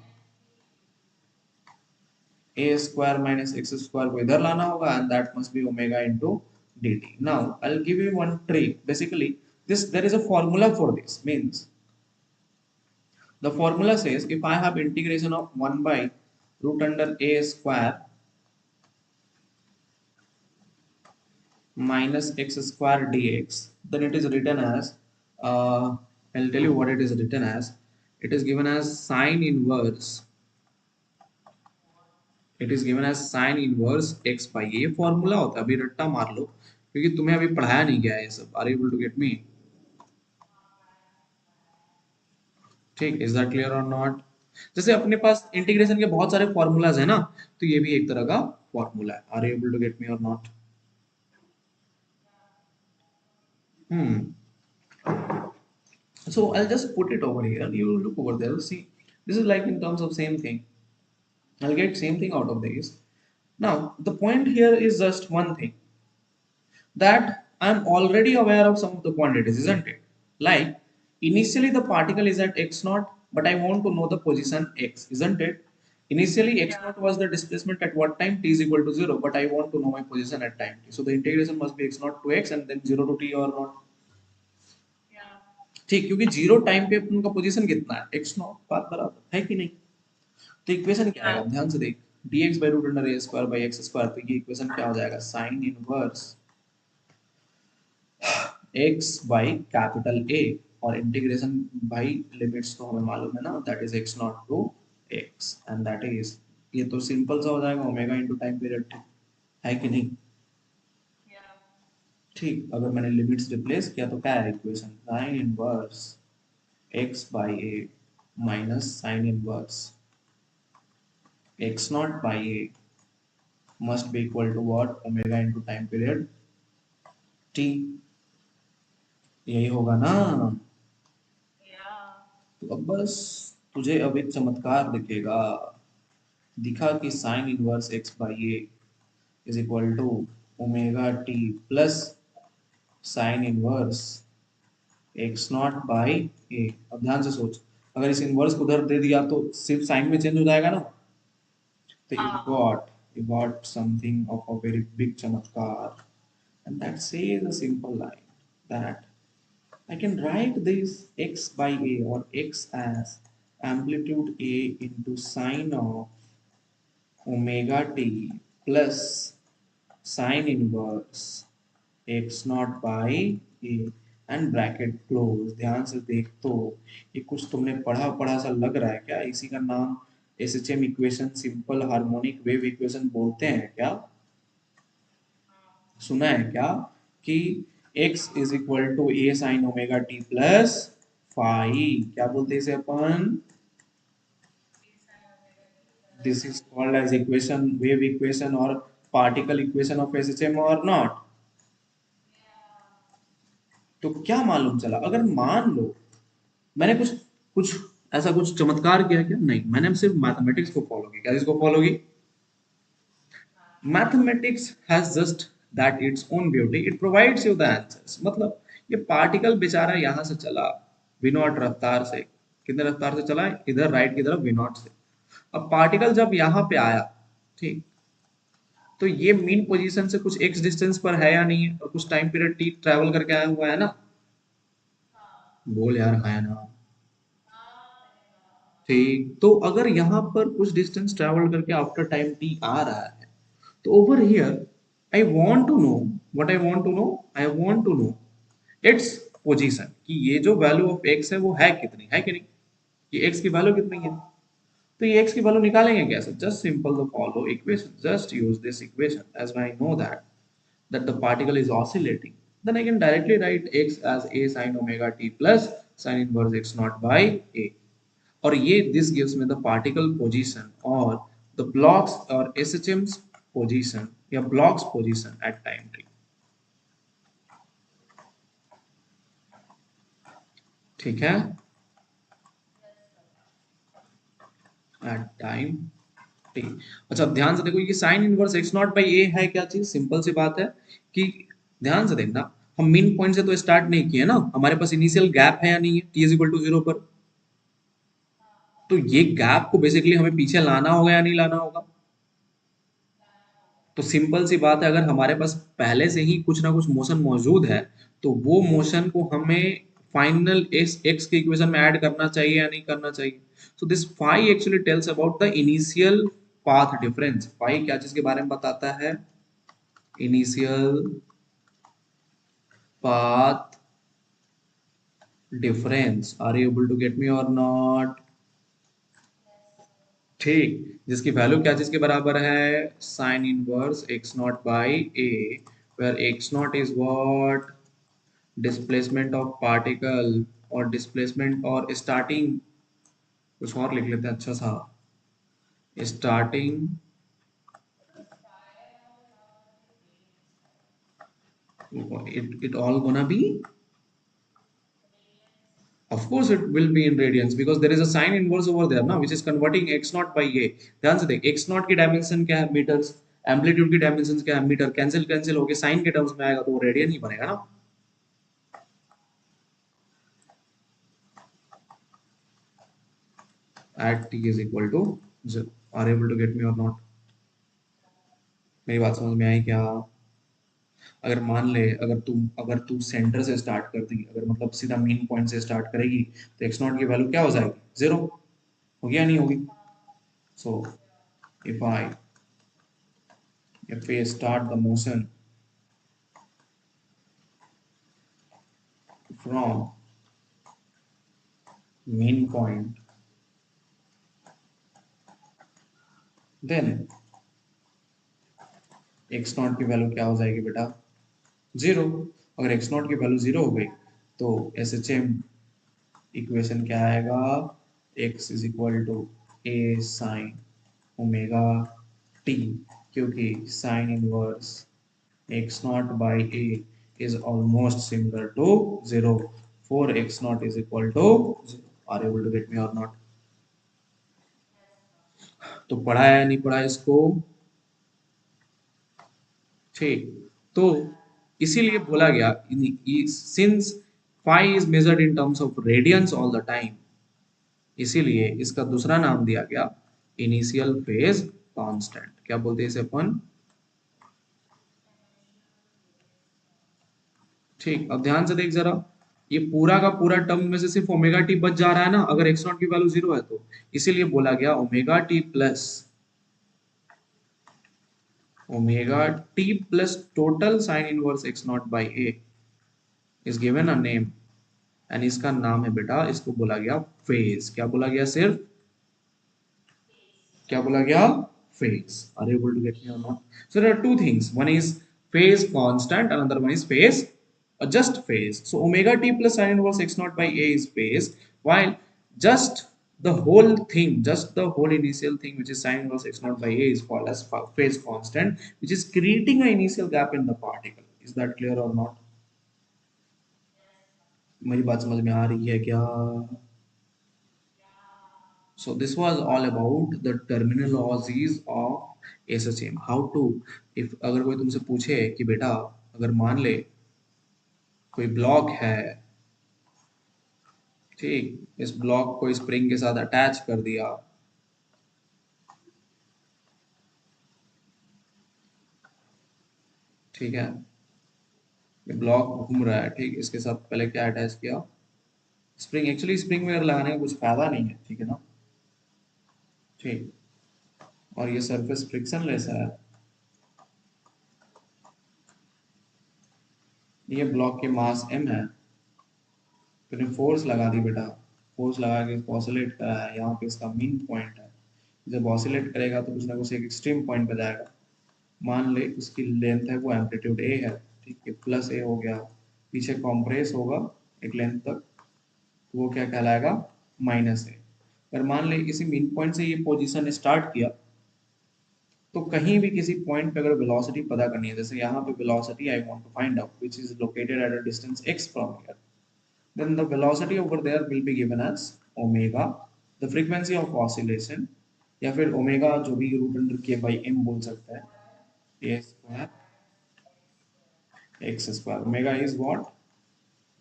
a square minus x square को इधर लाना होगा, and that must be omega into dt. Now I'll give you one trick. Basically this, there is a formula for this. Means the formula says if I have integration of 1 by root under a square minus x square dx, then it is written as, I'll tell you what it is written as. It is given as sine inverse, it is given as sine inverse x by a formula होता है, अभी रट्टा मार लो क्योंकि तुम्हें अभी पढ़ाया नहीं गया है ये सब. Are you able to get me? ठीक, is that clear or not? जैसे अपने पास इंटीग्रेशन के बहुत सारे फॉर्मूलाज है ना, तो ये भी एक तरह का फॉर्मूला है. Are you able to get me और not? Hmm. So I'll just put it over here. You look over there. See, this is like in terms of same thing. I'll get same thing out of this. Now the point here is just one thing, that I'm already aware of some of the quantities, isn't it? Like initially the particle is at x naught, but I want to know the position x, isn't it? Initially x naught was the displacement at what time? T is equal to 0, but I want to know my position at time t. So the integration must be x naught to x and then 0 to t or not. ठीक, क्योंकि zero time पे उनका position कितना है, x not, बात बराबर है कि नहीं? तो इक्वेशन क्या आएगा, ध्यान से देख, dx by root under a square by x square, तो ये इक्वेशन क्या हो जाएगा, sine inverse x by capital A, और इंटीग्रेशन भाई लिमिट्स तो हमें मालूम है ना, that is x naught to x and that is, ये तो सिंपल सा हो जाएगा, ओमेगा इनटू टाइम पीरियड है कि नहीं? ठीक, अगर मैंने लिमिट्स रिप्लेस किया तो क्या है equation, sign inverse x by a minus sign inverse x naught by a must be equal to what, omega into time period t. यही होगा ना? तो अब बस तुझे अब एक चमत्कार दिखेगा, दिखा कि sine inverse x by a is equal to omega T plus sine inverse x not by a. अब ध्यान से सोच, अगर इस इनवर्स को उधर दे दिया तो सिर्फ साइन में चेंज हो जाएगा ना, तो you got something of a very big chamatkar, and that says a simple line that I can write this x by a or x as amplitude a into sine of omega t plus sine inverse x naught by a and bracket close. ध्यान से देख, तो ये कुछ तुमने पढ़ा पढ़ा सा लग रहा है क्या? इसी का नाम SHM equation, simple harmonic wave equation बोलते हैं क्या? सुना है क्या कि x is equal to A sine omega T plus phi, क्या बोलते हैं इसे अपन? This is called as equation, wave equation or particle equation of SHM or not. तो क्या मालूम चला, अगर मान लो मैंने कुछ कुछ ऐसा कुछ चमत्कार किया क्या? नहीं, मैंने सिर्फ मैथमेटिक्स को फॉलो किया. क्या इसको फॉलो की? Mathematics has just that its own beauty, it provides you the answers. मतलब ये पार्टिकल बेचारा यहाँ से चला वी नॉट रफ्तार से, कितने रफ्तार से चला है, इधर राइट की तरफ वी नॉट से. अब पार्टिकल जब यहाँ पे आया, ठीक, तो ये मीन पोजीशन से कुछ एक्स डिस्टेंस पर है या नहीं है, और कुछ टाइम पीरियड टी ट्रैवल करके आया हुआ है ना? बोल यार, है ना? ठीक, तो अगर यहाँ पर कुछ डिस्टेंस ट्रैवल करके आफ्टर टाइम टी आ रहा है, तो over here I want to know, what I want to know, I want to know its position, कि ये जो वैल्यू ऑफ एक्स है वो है कितनी, है कि नहीं? ये एक्स की वैल्यू कितनी है? तो ये एक्स की वैल्यू निकालेंगे कैसे? Just simple the follow equation, just use this equation as I know that the particle is oscillating, then I can directly write x as a sin omega t plus sin inverse x naught by a. और ये this gives me the particle position or the blocks or SHM's position या blocks position at time t. ठीक है, at time t. अच्छा, ध्यान से देखो, ये sine inverse x not by A है क्या चीज? सिंपल सी बात है कि ध्यान से देखना, हम मीन पॉइंट से तो स्टार्ट नहीं किए ना, हमारे पास इनिशियल गैप है या नहीं है t इज इक्वल टू 0 पर. तो ये गैप को बेसिकली हमें पीछे लाना होगा या नहीं लाना होगा? तो सिंपल सी बात है, अगर हमारे पास पहले से ही कुछ ना कुछ मोशन मौजूद है, तो वो मोशन को हमें फाइनल एक्स के इक्वेशन में ऐड करना चाहिए या नहीं करना चाहिए? So this phi actually tells about the initial path difference. Phi क्या चीज के बारे में बताता है? Initial path difference. Are you able to get me और नॉट? ठीक, जिसकी वैल्यू क्या चीज के बराबर है? Sine inverse x naught by a, where x naught is what? Displacement of particle, और डिस्प्लेसमेंट और स्टार्टिंग, कुछ और लिख लेते हैं अच्छा सा, starting, it all gonna be, of course it will be in radians because there is a sine inverse over there ना, which is converting x naught by a। ध्यान से देख, x naught की डायमेंशन क्या है? मीटर्स। एम्पलीट्यूड की dimension क्या है? मीटर। कैंसिल कैंसिल होके साइन के टर्म्स में आएगा तो वो रेडियन ही बनेगा ना। at t is equal to 0। are you able to get me or not? मेरी बात समझ में आई क्या? अगर मान ले, अगर तू सेंटर से स्टार्ट कर दी, अगर मतलब सीधा मेन पॉइंट से स्टार्ट करेगी, तो एक्स नॉट की वैल्यू क्या हो जाएगी? 0। हो गया नहीं होगी? सो if I if we start the motion from main point, then x not की वैल्यू क्या हो जाएगी बेटा? 0। अगर x नॉट की वैल्यू 0 हो गई तो SHM इक्वेशन क्या आएगा? x is equal to a sine omega t, क्योंकि sine inverse x naught by a is almost similar to 0 for x naught is equal to 0। are you able to get me or not? तो पढ़ा है नहीं पढ़ा इसको? ठीक, तो इसीलिए बोला गया, since phi is measured in terms of radians all the time, इसीलिए इसका दूसरा नाम दिया गया इनिशियल फेज कांस्टेंट। क्या बोलते हैं इसे अपन? ठीक, अब ध्यान से देख जरा, ये पूरा का पूरा टर्म में से सिर्फ ओमेगा टी बच जा रहा है ना, अगर एक्स नॉट की वैल्यू 0 है तो। इसीलिए बोला गया omega T plus total sign inverse x naught by A is given a name, and इसका नाम है बेटा, इसको बोला गया फेज। क्या बोला गया? सिर्फ क्या बोला गया? phase। are you able to get me or not? So there are two things, one is phase constant, another one is phase, just phase। so omega t plus sin inverse x naught by a is phase, while just the whole thing, just the whole initial thing which is sin inverse x naught by a is called as phase constant, which is creating an initial gap in the particle। is that clear or not? मेरी बात समझ में आ रही है क्या? So this was all about the terminologies of SHM। How to, if अगर कोई तुमसे पूछे कि बेटा अगर मान ले कोई ब्लॉक है, ठीक, इस ब्लॉक को स्प्रिंग के साथ अटैच कर दिया, ठीक है, ये ब्लॉक घूम रहा है, ठीक, इसके साथ पहले क्या अटैच किया? स्प्रिंग। एक्चुअली स्प्रिंग में लगाने का कुछ फायदा नहीं है, ठीक है ना, ठीक, और ये सरफेस फ्रिक्शनलेस है, ये ब्लॉक के मास m है, फिर फोर्स लगा दी बेटा, फोर्स लगा के इसको ऑसिलेट करा है, यहाँ पे इसका मीन पॉइंट है, जब ऑसिलेट करेगा तो कुछ ना कुछ एक एक्सट्रीम पॉइंट पे जाएगा। मान ले उसकी लेंथ है वो एम्पलीट्यूड ए है, ठीक है, प्लस ए हो गया, पीछे कॉम्प्रेस होगा एक लेंथ तक, तो वो क्या कहलाएगा? माइनस ए। अगर मान ले इसी मीन पॉइंट से ये पोजीशन स्टार्ट किया, तो कहीं भी किसी पॉइंट पे अगर वेलोसिटी पता करनी है, जैसे यहाँ पे velocity I want to find out which is located at a distance x from here, then the velocity over there will be given as omega, the frequency of oscillation, या फिर ओमेगा जो भी root under K by M बोल सकते हैं, A square X square, omega is what?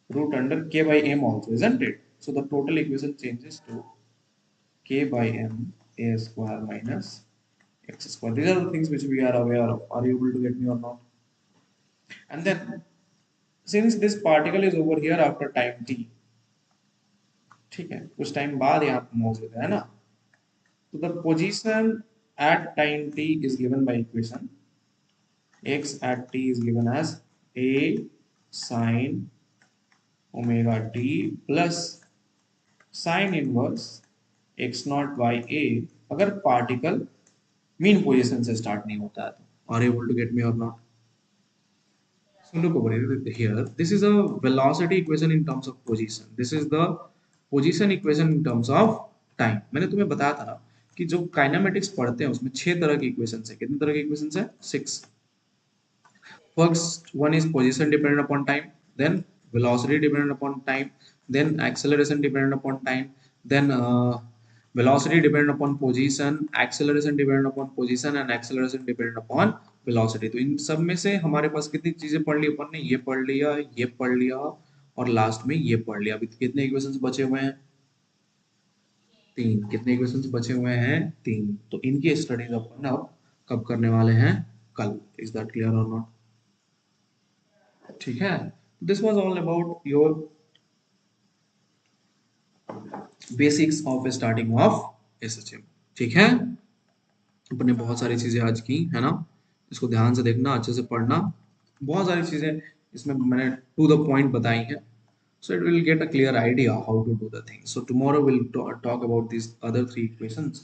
root under k by m also, isn't it? So the total equation changes to k by m a square minus x square। These are the things which we are aware of। are you able to get me or not? And then since this particle is over here after time t, ठीक है, कुछ time बाद यहाँ पे मौजूद है ना, तो the position at time t is given by equation x at t is given as a sine omega t plus sin inverse x not by a अगर पार्टिकल मीन पोजीशन से स्टार्ट नहीं होता है तो are able to get me और not. So look over here. This is a velocity equation in terms of position. This is the position equation in terms of time. मैंने तुम्हें बताया था ना कि जो काइनेमेटिक्स पढ़ते हैं उसमें 6 तरह की इक्वेशंस है. कितने तरह की इक्वेशंस है? 6. First one is position dependent upon time, then velocity dependent upon time, then acceleration dependent upon time, then velocity dependent upon position, acceleration dependent upon position and acceleration dependent upon velocity. तो इन सब में से हमारे पास कितनी चीजें पढ़ ली अपन ने? ये पढ़ लिया, ये पढ़ लिया और लास्ट में ये पढ़ लिया. अभी कितने इक्वेशंस बचे हुए हैं? 3. कितने इक्वेशंस बचे हुए हैं? 3. तो इनकी स्टडीज अपन अब कब करने वाले हैं? कल. Is that clear or not? ठीक है. This was all about your basics of starting of SHM. ठीक है. अपने बहुत सारी चीजें आज की है ना. इसको ध्यान से देखना, अच्छे से पढ़ना. बहुत सारी चीजें इसमें मैंने टू द पॉइंट बताई हैं. So it will get a clear idea how to do the thing. So tomorrow we'll talk about these other 3 equations